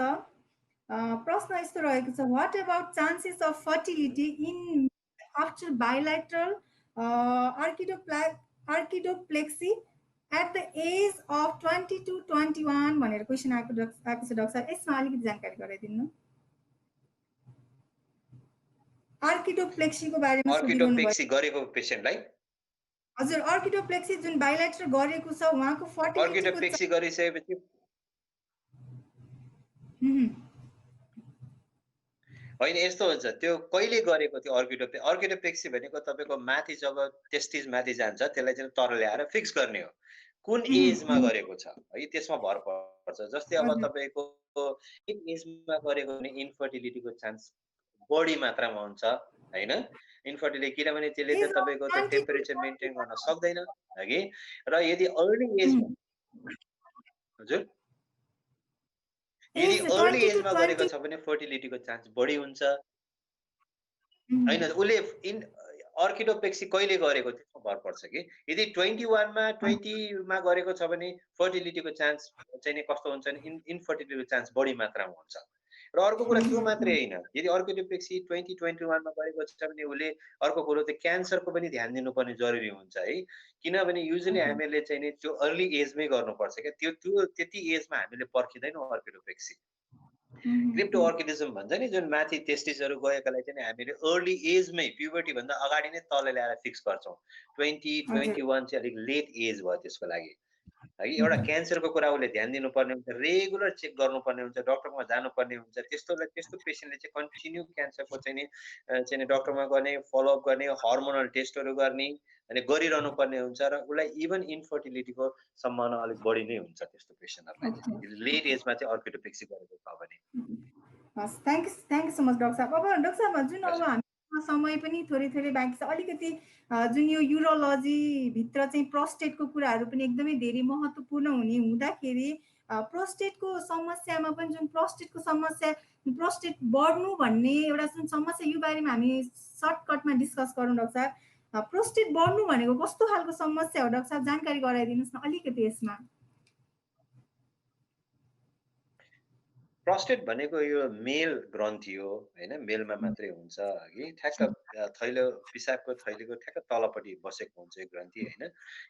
प्रश्न यस्तो रहेको छ, what about chances of fertility in after bilateral orchidopexy at the age of 20 to 21 भनेर क्वेसन आएको छ डाक्टर साहब। यसमा अलिकति जानकारी गराइदिनु। आर्किडोप्लेक्सीको बारेमा सोधिरहनु भयो। अर्किडोप्लेक्सी गरेको पेशेन्टलाई हजुर, आर्किडोप्लेक्सी जुन बाइलेटरल गरेको छ उहाँको फर्टिलिटीको अर्किडोप्लेक्सी गरिसकेपछि होइन यस्तो हुन्छ त्यो कहिले गरेको थियो अर्किडोप्लेक्सी भनेको तपाईँको माथि जब टेस्टिस माथि जान्छ त्यसलाई चाहिँ तर ल्याएर फिक्स गर्ने हो। कुन एजमा गरेको छ है त्यसमा भर पर्छ। जस्तै अब तपाईँको एजमा गरेको भने इन्फर्टिलिटीको चान्स बढी मात्रामा हुन्छ हैन। इन्फर्टिलिटी किनभने त्यसले त तपाईँको त टेम्परेचर मेन्टेन गर्न सक्दैन हगि। र यदि अर्ली एजमा हजुर यदि अर्ली एजमा गरेको छ भने फर्टिलिटीको चान्स बढी हुन्छ हैन। उसले अर्किडोप्लेक्सी कहिले गरेको त्यसमा भर पर्छ कि। यदि 21 मा 20 मा गरेको छ भने फर्टिलिटीको चान्स चाहिँ नि कस्तो हुन्छ भने इन्फर्टिलिटीको चान्स बढी मात्रामा हुन्छ। र अर्को कुरा त्यो मात्रै हैन, यदि अर्किडोप्लेक्सी 2021 मा गरेको छ भने उसले अर्को कुरो चाहिँ क्यान्सरको पनि ध्यान दिनुपर्ने जरुरी हुन्छ है। किनभने युजुअली हामीले चाहिँ नि त्यो अर्ली एजमै गर्नुपर्छ क्या। त्यो त्यति एजमा हामीले पर्खिदैनौँ अर्किडोप्लेक्सी। क्रिप्टो अर्किडिजम भन्छ नि जुन माथि टेस्टिसहरू गएकालाई चाहिँ हामीले अर्ली एजमै प्युबर्टी भन्दा अगाडि नै तल ल्याएर फिक्स गर्छौँ। 20-21 चाहिँ अलिक लेट एज भयो त्यसको लागि है। एउटा क्यान्सरको कुरा उसले ध्यान दिनुपर्ने हुन्छ, रेगुलर चेक गर्नुपर्ने हुन्छ, डक्टरमा जानुपर्ने हुन्छ। त्यस्तो पेसेन्टले चाहिँ कन्टिन्यू क्यान्सरको चाहिँ डक्टरमा गर्ने, फलोअप गर्ने, हर्मोनल टेस्टहरू गर्ने अनि गरिरहनु पर्ने हुन्छ। र उसलाई इभन इन्फर्टिलिटीको सम्भावना अलिक बढी नै हुन्छ त्यस्तो पेसेन्टहरूलाई चाहिँ लेट एजमा चाहिँ अर्किडोप्लेक्सी गरेको छ भने। हस्, thank you so much doctor साहब। अब डाक्टर साहब जुन अब हामीसँग समय पनि थोरै बाँकी छ, अलिकति जुन यो युरोलोजी भित्र चाहिँ प्रोस्टेटको कुराहरू पनि एकदमै धेरै महत्त्वपूर्ण हुँदाखेरि प्रोस्टेटको समस्यामा पनि जुन प्रोस्टेट बढ्नु भन्ने एउटा जुन समस्या, यो बारेमा हामी सर्टकटमा डिस्कस गरौँ डाक्टर साहब। प्रोस्टेट बढ्नु भनेको कस्तो खालको समस्या हो डाक्टर साहब, जानकारी गराइदिनुहोस् न अलिकति यसमा। प्रोस्टेट भनेको यो मेल ग्रन्थि हो हैन, मेलमा मात्रै हुन्छ हगि। ठ्याक्क थैलो पिसाबको थैलीको ठ्याक्क तलपट्टि बसेको हुन्छ यो ग्रन्थि हैन।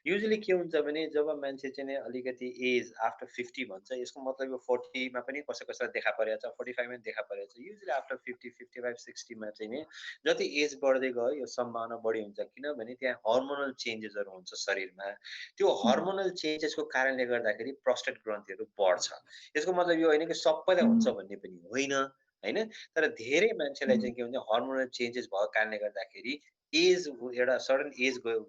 युजुअली के हुन्छ भने जब मान्छे चाहिँ अलिकति एज आफ्टर 50 भन्छ, यसको मतलब यो 40 मा पनि कसैलाई देखा परेको छ, 45 मा देखा परेको छ। युजुअली आफ्टर 50, 55, 60 मा चाहिँ नि जति एज बढ्दै गयो यो सम्भावना बढी हुन्छ। किनभने त्यहाँ हर्मोनल चेन्जेसहरू हुन्छ शरीरमा। त्यो हर्मोनल चेन्जेसको कारणले गर्दाखेरि प्रोस्टेट ग्रन्थिहरू बढ्छ। यसको मतलब यो होइन कि सबैलाई हुन्छ भन्ने पनि होइन हैन। तर धेरै मान्छेलाई चाहिँ के हुन्छ हर्मोनल चेन्जेस भएको कारणले गर्दाखेरि एज एउटा सर्टन एज गयो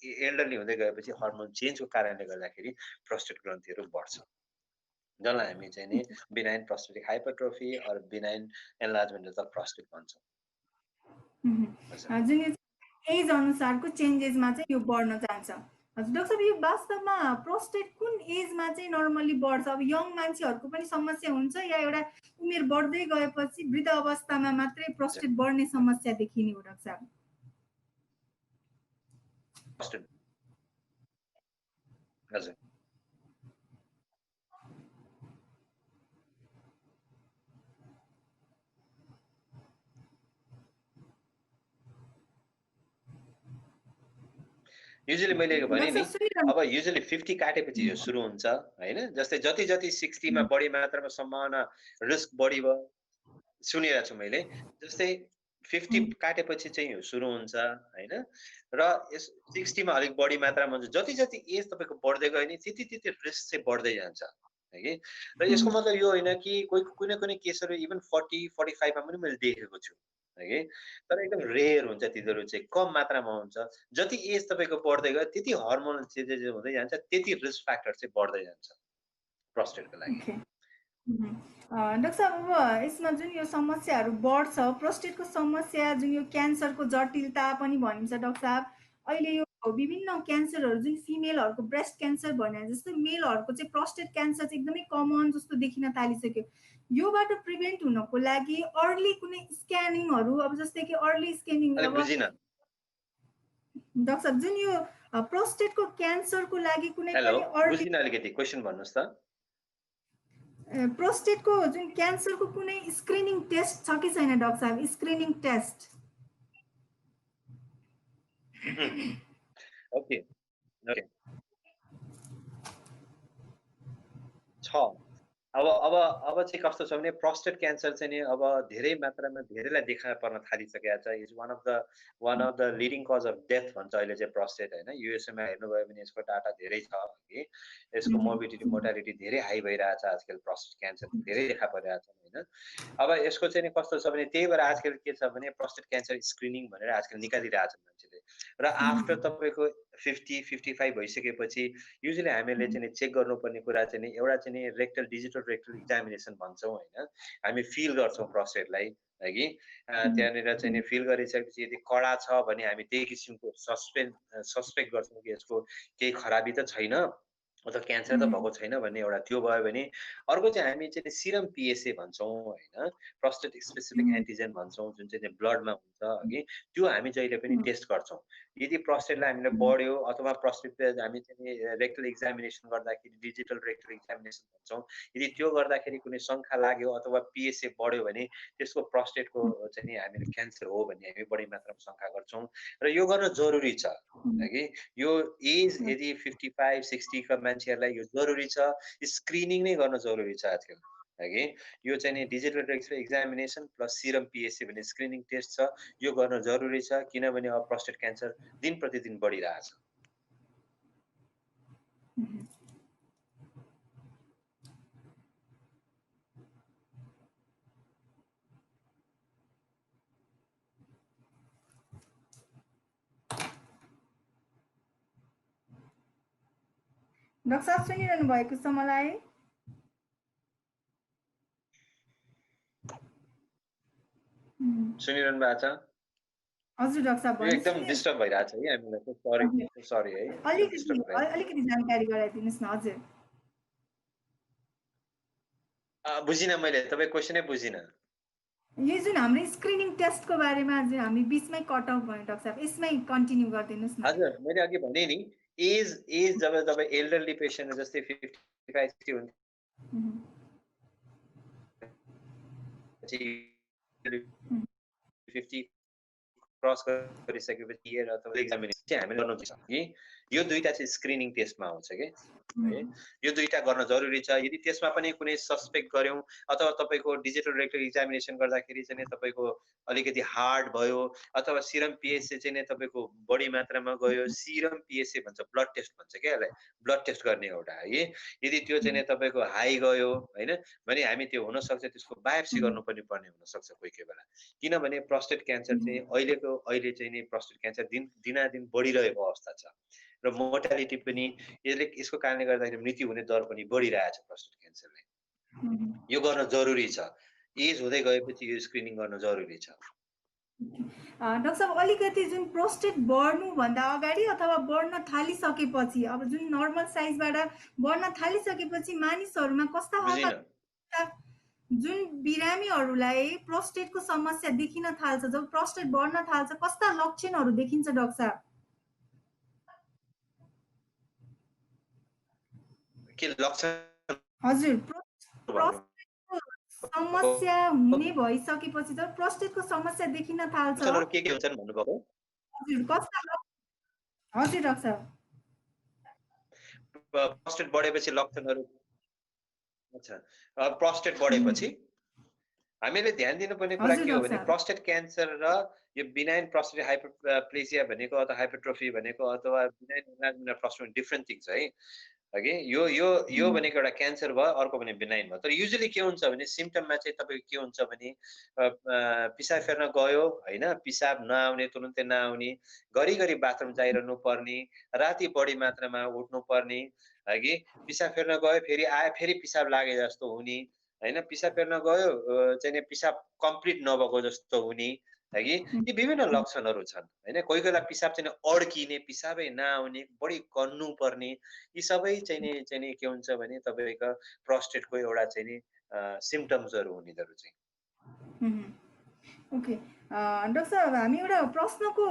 एल्डरली हुँदै गएपछि हर्मोन चेन्जको कारणले गर्दाखेरि प्रोस्टेट ग्रन्थिहरू बढ्छ, जसलाई हामी चाहिँ नि benign prostatic hypertrophy or benign enlargement of the prostate भन्छौँ। जुन एज अनुसारको चेन्जेसमा चाहिँ यो बढ्न जान्छ। हजुर डाक्टर साहब, यो वास्तवमा प्रोस्टेट कुन एजमा चाहिँ नर्मली बढ्छ? अब यङ मान्छेहरूको पनि समस्या हुन्छ या एउटा उमेर बढ्दै गएपछि वृद्ध अवस्थामा मात्रै प्रोस्टेट बढ्ने समस्या देखिने हो डाक्टर साहब? हजुर युजुअली मैले भने नि अब युजुअली 50 काटेपछि यो सुरु हुन्छ हैन। जस्तै जति 60 मा बढी मात्रामा सम्भावना रिस्क बढी भयो सुनिरहेको छु मैले। जस्तै 50 काटेपछि चाहिँ यो सुरु हुन्छ हैन। र यस 60 मा अलिक बढी मात्रामा हुन्छ। जति एज तपाईको बढ्दै गयो नि त्यति रिस्क चाहिँ बढ्दै जान्छ है। र यसको मतलब यो होइन कि कुनै केसहरू इभन 40, 45 मा पनि मैले देखेको छु है। तर एकदम रेयर हुन्छ, तिनीहरू चाहिँ कम मात्रामा हुन्छ। जति एज तपाईको बढ्दै गयो त्यति हर्मोनल चेन्जेस हुँदै जान्छ, त्यति रिस्क फ्याक्टर चाहिँ बढ्दै जान्छ। प्रोस्टेटको लागि। ओके। डाक्टर साहब, अब यसमा जुन यो समस्याहरू बढ्छ, प्रोस्टेटको समस्या जुन यो क्यान्सरको जटिलता पनि भनिन्छ डाक्टर साहब, अहिले यो विभिन्न क्यान्सरहरू जुन फिमेलहरूको ब्रेस्ट क्यान्सर भने जस्तै मेलहरूको चाहिँ प्रोस्टेट क्यान्सर चाहिँ एकदमै कमन जस्तो देखिन थालिसक्यो। योबाट प्रिभेन्ट हुनको लागि अर्ली कुनै स्क्यानिङहरू, अब जस्तै कि अर्ली स्क्यानिङ, अलिक अब बुझिन। डाक्टर साहब जुन यो प्रोस्टेटको क्यान्सरको लागि कुनै हेलो, पनि अर्ली बुझिन, अलिकति क्वेसन भन्नुहोस् त। प्रोस्टेटको जुन क्यान्सरको कुनै स्क्रिनिङ टेस्ट छ कि छैन डाक्टर साहब, स्क्रिनिङ टेस्ट? ओके ओके छ। अब चाहिँ कस्तो छ भने प्रोस्टेट क्यान्सर चाहिँ नि अब धेरै मात्रामा धेरैलाई देखा पर्न थालिसकेको छ। Is one of the leading cause of death भन्छ अहिले चाहिँ प्रोस्टेट, होइन? युएसएमा हेर्नुभयो भने यसको डाटा धेरै छ कि यसको मोर्बिडिटी मोर्टालिटी धेरै हाई भइरहेछ आजकल। प्रोस्टेट क्यान्सर धेरै देखा परिरहेछ, होइन? अब यसको चाहिँ नि कस्तो छ भने त्यही भएर आजकल के छ भने प्रोस्टेट क्यान्सर स्क्रिनिङ भनेर आजकल निकालिरहेछन् मान्छेले। र आफ्टर तपाईँको 50-55 भइसकेपछि युजली हामीले चाहिँ चेक गर्नुपर्ने कुरा चाहिँ नि एउटा चाहिँ नि रेक्टल डिजिटल रेक्टल एक्जामिनेसन भन्छौँ, होइन? हामी फिल गर्छौँ प्रोस्टेटलाई, है कि त्यहाँनिर चाहिँ नि फिल गरिसकेपछि यदि कडा छ भने हामी त्यही किसिमको सस्पेक्ट गर्छौँ कि यसको केही खराबी त छैन अथवा क्यान्सर त भएको छैन भन्ने एउटा त्यो भयो भने अर्को चाहिँ हामी चाहिँ सिरम पिएसए भन्छौँ, होइन? प्रोस्टेट स्पेसिफिक एन्टिजेन भन्छौँ, जुन चाहिँ ब्लडमा हुन्छ, अघि त्यो हामी जहिले पनि टेस्ट गर्छौँ। यदि प्रोस्टेटलाई हामीले बढ्यो अथवा प्रोस्टेट हामी चाहिँ रेक्टल एक्जामिनेसन गर्दाखेरि डिजिटल रेक्टल एक्जामिनेसन भन्छौँ, यदि त्यो गर्दाखेरि कुनै शङ्का लाग्यो अथवा पिएसए बढ्यो भने त्यसको प्रोस्टेटको चाहिँ नि हामीले क्यान्सर हो भन्ने हामी बढी मात्रामा शङ्का गर्छौँ र यो गर्न जरुरी छ, है कि? यो एज यदि 55-60 का मान्छेहरूलाई यो जरुरी छ, स्क्रिनिङ नै गर्न जरुरी छ आजकल, है कि? यो चाहिँ नि digital rectal examination plus serum PSA भन्ने स्क्रिनिङ टेस्ट छ, यो गर्न जरुरी छ किनभने अब प्रोस्टेट क्यान्सर दिन प्रतिदिन बढिरहेछ। डाक्टर साहब सुनिरहनु भएको छ मलाई? सुनिरहनु भएको छ? हजुर डाक्टर साहब, यो एकदम डिस्टर्ब भइरहेछ है हामीलाई। सरी है। अलिकति जानकारी गराइदिनुस् न। हजुर बुझिन, मैले तपाईँ क्वेसनै बुझिन। यो जुन हाम्रो स्क्रिनिङ टेस्टको बारेमा जुन हामी बीचमै कट अफ भयो डाक्टर साहब, यसमै कन्टिन्यू गरिदिनुस् न। हजुर, मैले अघि भने नि एज जब तपाईँ एल्डरली पेसेन्ट जस्तै 55-60 हुन्छ 50 क्रस गरिसकेपछि अथवा एक्जामिनेसन चाहिँ हामीले गर्नु छ कि यो दुईटा चाहिँ स्क्रिनिङ टेस्टमा आउँछ कि है। यो दुईटा गर्न जरुरी छ। यदि त्यसमा पनि कुनै सस्पेक्ट गर्यौं अथवा तपाईको डिजिटल रेक्टल एक्जामिनेसन गर्दाखेरि चाहिँ तपाईको अलिकति हार्ड भयो अथवा सिरम पिएसए चाहिँ तपाईको बढी मात्रामा गयो, सिरम पिएसए भन्छ, ब्लड टेस्ट भन्छ के यसलाई, ब्लड टेस्ट गर्ने एउटा है। यदि त्यो चाहिँ तपाईको हाई गयो हैन भने हामी त्यो हुन सक्छ त्यसको बायोप्सी गर्नुपर्ने हुन सक्छ कोही बेला। किनभने प्रोस्टेट क्यान्सर चाहिँ अहिले चाहिँ नि प्रोस्टेट क्यान्सर दिनादिन बढिरहेको अवस्था छ र मोर्टालिटी पनि यसको कारणले गर्दाखेरि मृत्यु हुने दर पनि बढिरहेछ प्रोस्टेट क्यान्सरले। यो गर्न जरुरी छ। एज हुँदै गएपछि यो स्क्रिनिङ गर्न जरुरी छ। डाक्टर साहब, अलिकति जुन प्रोस्टेट बढ्नु भन्दा अगाडि अथवा बढ्न थालिसकेपछि, अब जुन नर्मल साइजबाट बढ्न थालिसकेपछि मानिसहरुमा कस्ता खालका जुन बिरामीहरूलाई प्रोस्टेटको समस्या देखिन थाल्छ, जब प्रोस्टेट बढ्न थाल्छ कस्ता लक्षणहरू देखिन्छ डाक्टर साहब? के लक्षण? हजुर, प्रोस्टेटको समस्या हुने भइसकेपछि जब प्रोस्टेटको समस्या देखिन थाल्छ, लक्षणहरू के हुन्छन् भन्नुभएको? हजुर कस्ता? हजुर डाक्टर साहब, प्रोस्टेट बढेपछि लक्षणहरू। अच्छा, प्रोस्टेट बढेपछि हामीले ध्यान दिनुपर्ने कुरा के हो भने प्रोस्टेट क्यान्सर र यो बिनाइन प्रोस्टेट हाइपरप्लेसिया भनेको अथवा हाइपरट्रोफी भनेको अथवा benign enlargement of prostate different things है। हगि यो भनेको एउटा क्यान्सर भयो, अर्को भने बिनाइन भयो। तर युजुअली के हुन्छ भने सिम्पटममा चाहिँ तपाईँको के हुन्छ भने पिसाब फेर्न गयो होइन, पिसाब नआउने, तुरुन्तै नआउने, घरिघरि बाथरुम जाइरहनु पर्ने, राति बढी मात्रामा उठ्नु पर्ने, हगि पिसाब फेर्न गयो फेरि आयो फेरि पिसाब लागे जस्तो हुने होइन, पिसाब फेर्न गयो चाहिँ नि पिसाब कम्प्लिट नभएको जस्तो हुने, हगि यी विभिन्न लक्षणहरू छन् होइन। कोही कोही बेला पिसाब चाहिँ अड्किने, पिसाबै नआउने, बढी गन्नु पर्ने, यी सबै चाहिँ नि के हुन्छ भने तपाईँको प्रोस्टेटको एउटा चाहिँ नि सिम्पटम्सहरू हुन् यिनीहरू चाहिँ। ओके डाक्टर साहब, हामी एउटा प्रश्नको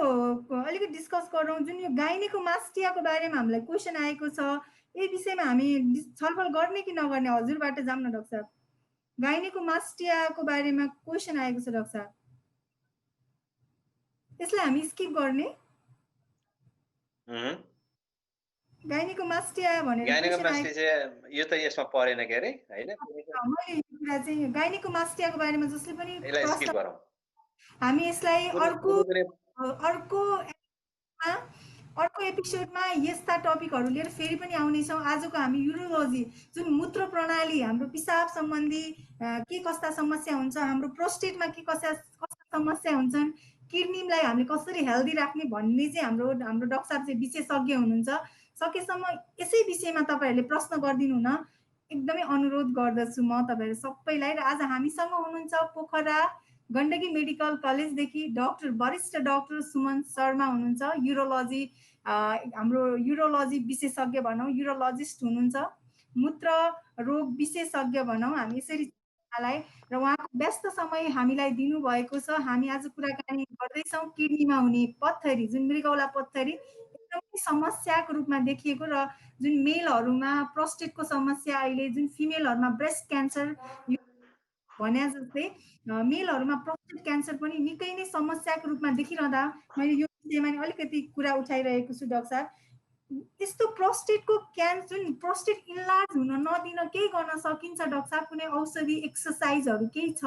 अलिकति डिस्कस गरौँ। जुन यो गाइनेकोमास्टियाको बारेमा हामीलाई क्वेसन आएको छ, यही विषयमा हामी छलफल गर्ने कि नगर्ने? हजुरबाट जाऊँ न डाक्टर साहब। गाइनेकोमास्टियाको बारेमा क्वेसन आएको छ डाक्टर साहब, यसलाई हामी स्किप गर्ने? गाइनेकोमास्टिया भनेर गाइनेकोमास्टिया चाहिँ यो त यसमा परेन के अरे होइन, मैले यो कुरा चाहिँ गाइनेकोमास्टियाको बारेमा जसले पनि यसलाई स्किप गरौँ। हामी यसलाई अर्को एपिसोडमा यस्ता टपिकहरू लिएर फेरि पनि आउनेछौँ। आजको हामी युरोलोजी, जुन मूत्र प्रणाली, हाम्रो पिसाब सम्बन्धी के कस्ता समस्या हुन्छ, हाम्रो प्रोस्टेटमा के कस्ता समस्या हुन्छन्, किडनीलाई हामीले कसरी हेल्दी राख्ने भन्ने चाहिँ हाम्रो डाक्टर साहब चाहिँ विशेषज्ञ हुनुहुन्छ। सकेसम्म यसै विषयमा तपाईँहरूले प्रश्न गरिदिनु हुन एकदमै अनुरोध गर्दछु म तपाईँहरू सबैलाई। र आज हामीसँग हुनुहुन्छ पोखरा गण्डकी मेडिकल कलेजदेखि वरिष्ठ डाक्टर सुमन शर्मा हुनुहुन्छ, युरोलोजी हाम्रो युरोलोजी विशेषज्ञ भनौँ, युरोलोजिस्ट हुनुहुन्छ, मूत्र रोग विशेषज्ञ भनौँ हामी यसरी उहाँलाई। र उहाँको व्यस्त समय हामीलाई दिनुभएको छ। हामी आज कुराकानी गर्दैछौँ किडनीमा हुने पत्थरी, जुन मृगौला पत्थरी एकदमै समस्याको रूपमा देखिएको, र जुन मेलहरूमा प्रोस्टेटको समस्या, अहिले जुन फिमेलहरूमा ब्रेस्ट क्यान्सर भने जस्तै मेलहरूमा प्रोस्टेट क्यान्सर पनि निकै नै समस्याको रूपमा देखिरहँदा मैले यो विषयमा अलिकति कुरा उठाइरहेको छु डाक्टर साहब। यस्तो प्रोस्टेटको जुन प्रोस्टेट इन्लार्ज हुन नदिन केही गर्न सकिन्छ डाक्टर साहब? कुनै औषधि, एक्सर्साइजहरू केही छ?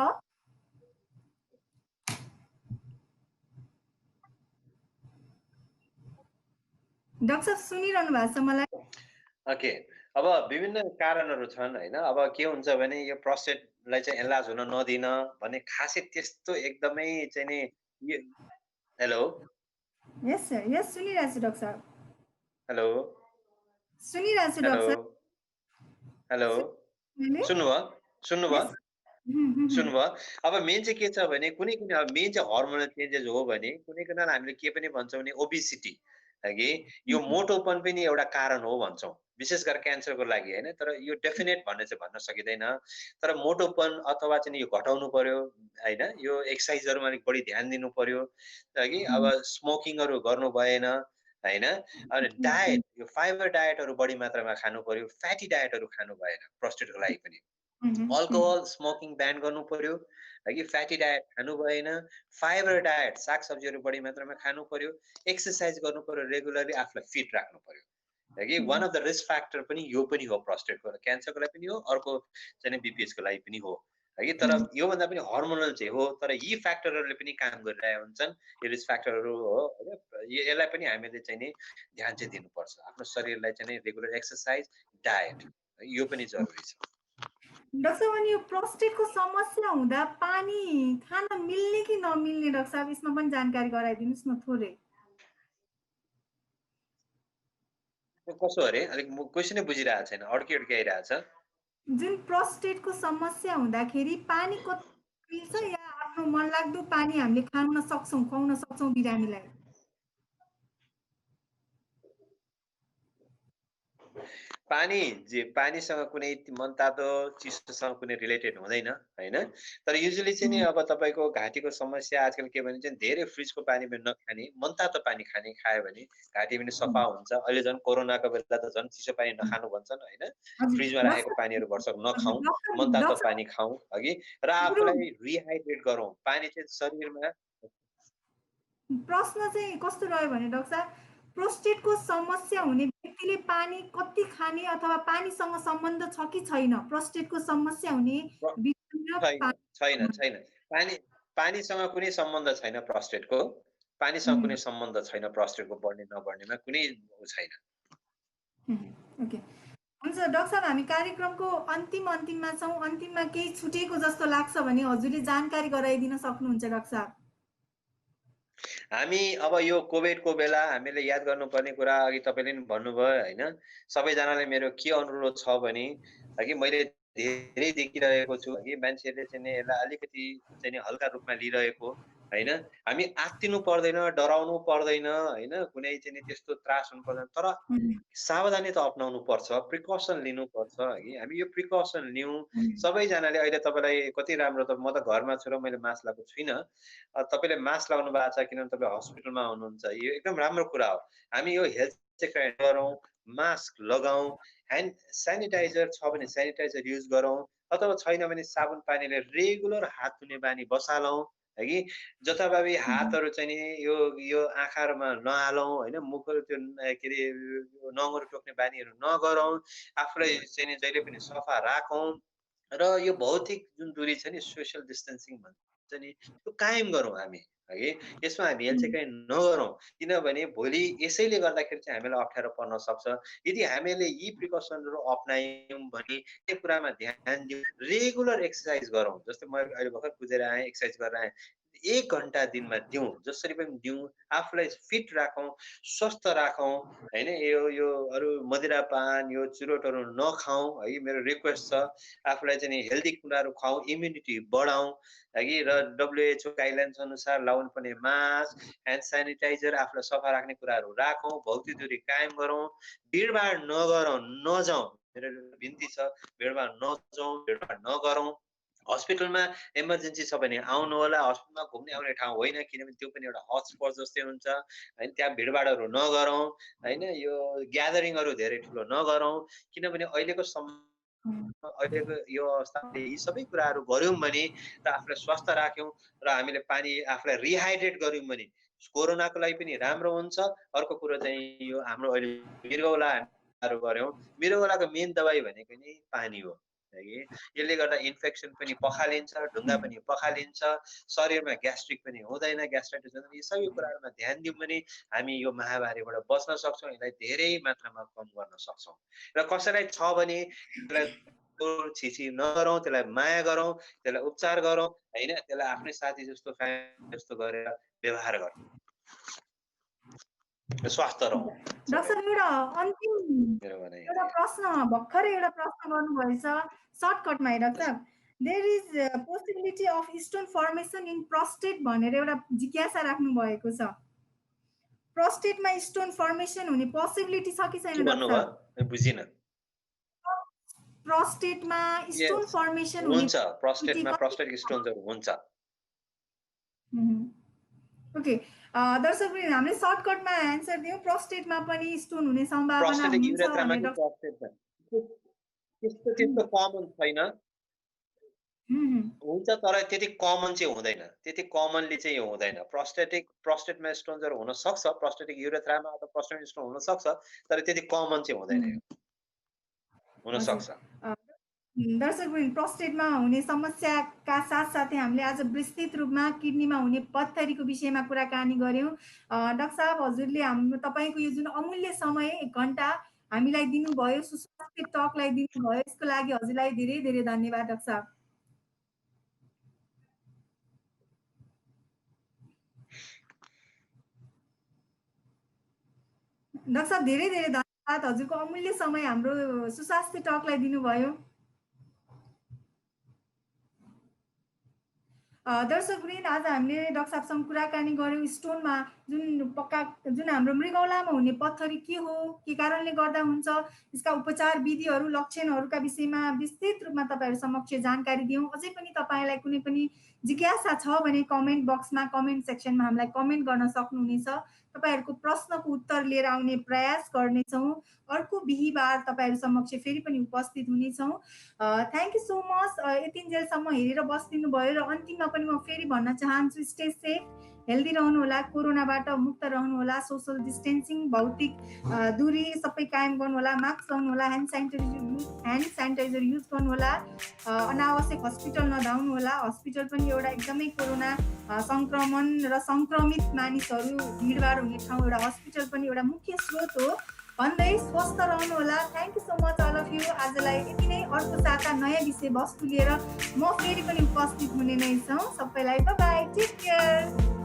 डाक्टर साहब सुनिरहनु भएको छ मलाई? ओके, अब विभिन्न कारणहरू छन् होइन। अब के हुन्छ भने यो प्रोस्टेटलाई चाहिँ एन्लार्ज हुन नदिन भन्ने खासै त्यस्तो एकदमै चाहिँ नि हेलो यस सर, यस सुनिरहेको छु डाक्टर साहब। हेलो सुनिरहेको छु डाक्टर साहब। हेलो सुन्नुभयो? सुन्नुभयो? अब मेन चाहिँ के छ भने कुनै मेन चाहिँ हर्मोनल चेन्जेस हो भने कुनै हामीले के पनि भन्छौँ भने ओबिसिटी, हगि यो मोटोपन पनि एउटा कारण हो भन्छौँ, विशेष गरेर क्यान्सरको लागि होइन। तर यो डेफिनेट भन्ने चाहिँ भन्न सकिँदैन। तर मोटोपन अथवा चाहिँ यो घटाउनु पर्यो होइन, यो एक्सर्साइजहरूमा अलिक बढी ध्यान दिनु पर्यो, हगि अब स्मोकिङहरू गर्नु भएन होइन। अनि डायट, यो फाइबर डायटहरू बढी मात्रामा खानु पर्यो, फ्याटी डायटहरू खानु भएन प्रोस्टेटको लागि पनि। अल्कोहल स्मोकिङ ब्यान गर्नु पर्यो, हगि फ्याटी डायट खानु भएन, फाइबर डायट सागसब्जीहरू बढी मात्रामा खानु पर्यो, एक्सर्साइज गर्नु पर्यो, रेगुलरली आफूलाई फिट राख्नु पर्यो, हगि one of the risk factor पनि यो पनि हो, प्रोस्टेटको क्यान्सरको लागि पनि हो, अर्को चाहिँ बिपिएचको लागि पनि हो, हगि। तर योभन्दा पनि हर्मोनल चाहिँ हो। तर यी फ्याक्टरहरूले पनि काम गरिरहेका हुन्छन्, यो रिस्क फ्याक्टरहरू हो होइन। यसलाई पनि हामीले चाहिँ नि ध्यान चाहिँ दिनुपर्छ, आफ्नो शरीरलाई चाहिँ नि रेगुलर एक्सर्साइज, डायट, यो पनि जरुरी छ। डाक्टर साहब, अनि यो प्रोस्टेटको समस्या हुँदा पानी खान मिल्ने कि नमिल्ने डाक्टर साहब, यसमा पनि जानकारी गराइदिनुहोस् न थोरै। कसो अरे अलिक क्वेसनै बुझिरहेको छैन, अड्की आइरहेछ। जुन प्रोस्टेटको समस्या हुँदाखेरि पानी कति मिल्छ या आफ्नो मनलाग्दो पानी हामीले खान सक्छौँ, खुवाउन सक्छौँ बिरामीलाई? पानीसँग कुनै मनतातो चिसोसँग कुनै रिलेटेड हुँदैन होइन। तर युजुअली चाहिँ नि अब तपाईँको घाँटीको समस्या आजकल के भने चाहिँ धेरै फ्रिजको पानी पनि नखाने, मनतातो पानी खायो भने घाँटी पनि सफा हुन्छ। अहिले झन् कोरोनाको बेला त झन् चिसो पानी नखानु भन्छन् होइन। फ्रिजमा राखेको पानीहरू भरसक नखाउँ, मनतातो पानी खाउँ, हगि। र आफूलाई रिहाइड्रेट गरौँ। पानी चाहिँ शरीरमा प्रश्न चाहिँ कस्तो रह्यो भने डाक्टर साहब, प्रोस्टेटको समस्या हुने व्यक्तिले पानी कति खाने अथवा पानीसँग सम्बन्ध छ कि छैन? प्रोस्टेटको समस्या हुने छैन। पानीसँग कुनै सम्बन्ध छैन प्रोस्टेटको। पानीसँग कुनै सम्बन्ध छैन प्रोस्टेटको बढ्ने नबढ्नेमा कुनै छैन। ओके, हुन्छ डाक्टर साहब, हामी कार्यक्रमको अन्तिममा छौँ। अन्तिममा केही छुटेको जस्तो लाग्छ भने हजुरले जानकारी गराइदिन सक्नुहुन्छ डाक्टर साहब। हामी अब यो कोभिडको बेला हामीले याद गर्नुपर्ने कुरा अघि तपाईँले पनि भन्नुभयो होइन, सबैजनालाई मेरो के अनुरोध छ भने कि मैले धेरै देखिरहेको छु कि मान्छेहरूले चाहिँ नि यसलाई अलिकति चाहिँ नि हल्का रूपमा लिइरहेको होइन। हामी आत्तिनु पर्दैन, डराउनु पर्दैन होइन, कुनै चाहिँ नि त्यस्तो त्रास हुनु पर्दैन, तर सावधानी त अपनाउनु पर्छ, प्रिकसन लिनुपर्छ है। हामी यो प्रिकसन लिउँ सबैजनाले। अहिले तपाईँलाई कति राम्रो, त म त घरमा छु र मैले मास्क लगाएको छुइनँ। तपाईँले मास्क लगाउनु भएको छ किनभने तपाईँ हस्पिटलमा हुनुहुन्छ, यो एकदम राम्रो कुरा हो। हामी यो हेल्थ चेक गरौँ, मास्क लगाउँ, ह्यान्ड सेनिटाइजर छ भने सेनिटाइजर युज गरौँ, अथवा छैन भने साबुन पानीले रेगुलर हात धुने बानी बसालौँ है कि। जथाभावी हातहरू चाहिँ नि यो आँखाहरूमा नहालौँ होइन, मुखहरू त्यो के अरे नङहरू टोक्ने बानीहरू नगरौँ, आफूलाई चाहिँ नि जहिले पनि सफा राखौँ र यो भौतिक जुन दूरी छ नि, सोसियल डिस्टेन्सिङ भन्छ नि, त्यो कायम गरौँ हामी है। यसमा हामी हेलचेक्राइ नगरौँ, किनभने भोलि यसैले गर्दाखेरि चाहिँ हामीलाई अप्ठ्यारो पर्न सक्छ। यदि हामीले यी प्रिकसनहरू अप्नायौँ भने त्यो कुरामा ध्यान दिउँ, रेगुलर एक्सर्साइज गरौँ। जस्तै म अहिले भर्खर कुदेर आएँ, एक्सर्साइज गरेर आएँ, 1 घन्टा दिनमा दिउँ, जसरी पनि दिउँ, आफूलाई फिट राखौँ, स्वस्थ राखौँ होइन। यो अरू मदिरापान, यो चुरोटहरू नखाउँ है, मेरो रिक्वेस्ट छ। आफूलाई चाहिँ नि हेल्दी कुराहरू खुवाउँ, इम्युनिटी बढाउँ है कि। र WHO गाइडलाइन्स अनुसार लाउनुपर्ने मास्क, ह्यान्ड सेनिटाइजर, आफूलाई सफा राख्ने कुराहरू राखौँ, भौतिक दूरी कायम गरौँ, भिडभाड नगरौँ, नजाउँ। मेरो बिन्ती छ, भिडभाड नजाउँ, भिडभाड नगरौँ। हस्पिटलमा इमर्जेन्सी छ भने आउनु होला, हस्पिटलमा घुम्ने आउने ठाउँ होइन, किनभने त्यो पनि एउटा हटस्पट जस्तै हुन्छ होइन। त्यहाँ भिडभाडहरू नगरौँ होइन, यो ग्यादरिङहरू धेरै ठुलो नगरौँ, किनभने अहिलेको यो अवस्थाले यी सबै कुराहरू गऱ्यौँ भने र आफूलाई स्वस्थ राख्यौँ र हामीले पानी आफूलाई रिहाइड्रेट गऱ्यौँ भने कोरोनाको लागि पनि राम्रो हुन्छ। अर्को कुरो चाहिँ यो हाम्रो अहिले मृगौलाहरू गऱ्यौँ, मृगौलाको मेन दबाई भनेको नि पानी हो है कि। यसले गर्दा इन्फेक्सन पनि पखालिन्छ, ढुङ्गा पनि पखालिन्छ, शरीरमा ग्यास्ट्रिक पनि हुँदैन, ग्यास्ट्राइटिस हुँदैन। यी सबै कुराहरूमा ध्यान दिउँ भने हामी यो महामारीबाट बच्न सक्छौँ, यसलाई धेरै मात्रामा कम गर्न सक्छौँ। र कसैलाई छ भने त्यसलाई छिछि नगरौँ, त्यसलाई माया गरौँ, त्यसलाई उपचार गरौँ होइन, त्यसलाई आफ्नै साथी जस्तो जस्तो गरेर व्यवहार गरौँ, स्वास्थ्य रहौँ। डाक्टर साहब, एउटा अन्तिम मेरो भनाइ एउटा प्रश्न, भर्खरै एउटा प्रश्न गर्नुभएछ सर्टकटमा है डाक्टर साहब। There is possibility of stone formation in prostate भनेर एउटा जिज्ञासा राख्नु भएको छ। प्रोस्टेटमा स्टोन फर्मेसन हुने पोसिबिलिटी छ कि के छैन डाक्टर भन्नुभयो? साहब? बुझिनँ। प्रोस्टेटमा स्टोन यस, फर्मेसन हुने हुन्छ। प्रोस्टेटमा प्रोस्टेटिक स्टोन्सहरू हुन्छ। ओके, दर्शकवृन्द, हामीले सर्टकटमा एन्सर दियौँ। प्रोस्टेटमा पनि स्टोन हुने सम्भावना प्रोस्टेटिक हुन्छ युरेथ्रामा भने कि डाक्टर प्रोस्टेटमा त्यस्तो कमन छैन। हुन्छ, तर त्यति कमन चाहिँ हुँदैन, त्यति कमनली चाहिँ हुँदैन। प्रोस्टेटमा स्टोन्सहरू हुन सक्छ, प्रोस्टेटिक युरेथ्रामा अथवा प्रोस्टेटिक स्टोन हुन सक्छ, तर त्यति कमन चाहिँ हुँदैन, यो हुन हजुर। सक्छ। दर्शकवृन्द, प्रोस्टेटमा हुने समस्याका साथसाथै हामीले आज विस्तृत रूपमा किडनीमा हुने पत्थरीको विषयमा कुराकानी गऱ्यौँ। डाक्टर साहब, हजुरले तपाईँको यो जुन अमूल्य समय 1 घन्टा हामीलाई दिनुभयो, सुस्वास्थ्य टकलाई दिनुभयो, यसको लागि हजुरलाई धेरै धेरै धन्यवाद डाक्टर साहब। डाक्टर साहब, धेरै धेरै धन्यवाद, हजुरको अमूल्य समय हाम्रो सुस्वास्थ्य टकलाई दिनुभयो। दर्शकवृन्द, आज हामीले डाक्टर साहबसँग कुराकानी गऱ्यौँ स्टोनमा जुन हाम्रो मृगौलामा हुने पत्थरी के हो, के कारणले गर्दा हुन्छ, यसका उपचार विधिहरू, लक्षणहरूका विषयमा विस्तृत रूपमा तपाईँहरू समक्ष जानकारी दियौँ। अझै पनि तपाईँलाई कुनै पनि जिज्ञासा छ भने कमेन्ट बक्समा, कमेन्ट सेक्सनमा हामीलाई कमेन्ट गर्न सक्नुहुनेछ। तपाईँहरूको प्रश्नको उत्तर लिएर आउने प्रयास गर्नेछौँ। अर्को बिहीबार तपाईँहरू समक्ष फेरि पनि उपस्थित हुनेछौँ। थ्याङ्क यू सो मच, यतिन्जेलसम्म हेरेर बस्दिनु भयो। र अन्तिममा पनि म फेरि भन्न चाहन्छु, स्टे सेफ, हेल्दी रहनुहोला, कोरोनाबाट मुक्त रहनुहोला, सोसल डिस्टेन्सिङ, भौतिक दूरी सबै कायम गर्नुहोला, मास्क लगाउनुहोला, ह्यान्ड सेनिटाइजर युज गर्नुहोला, अनावश्यक हस्पिटल नधाउनुहोला। हस्पिटल पनि एउटा एकदमै कोरोना सङ्क्रमण र सङ्क्रमित मानिसहरू भिडभाड हुने ठाउँ, एउटा हस्पिटल पनि एउटा मुख्य स्रोत हो। भन्दै स्वस्थ रहनु होला। Thank you so much all of you. आजलाई यति नै, अर्को साता नयाँ विषय वस्तु लिएर म फेरि पनि उपस्थित हुने नै छौँ। सबैलाई बाई बाई, टेक केयर।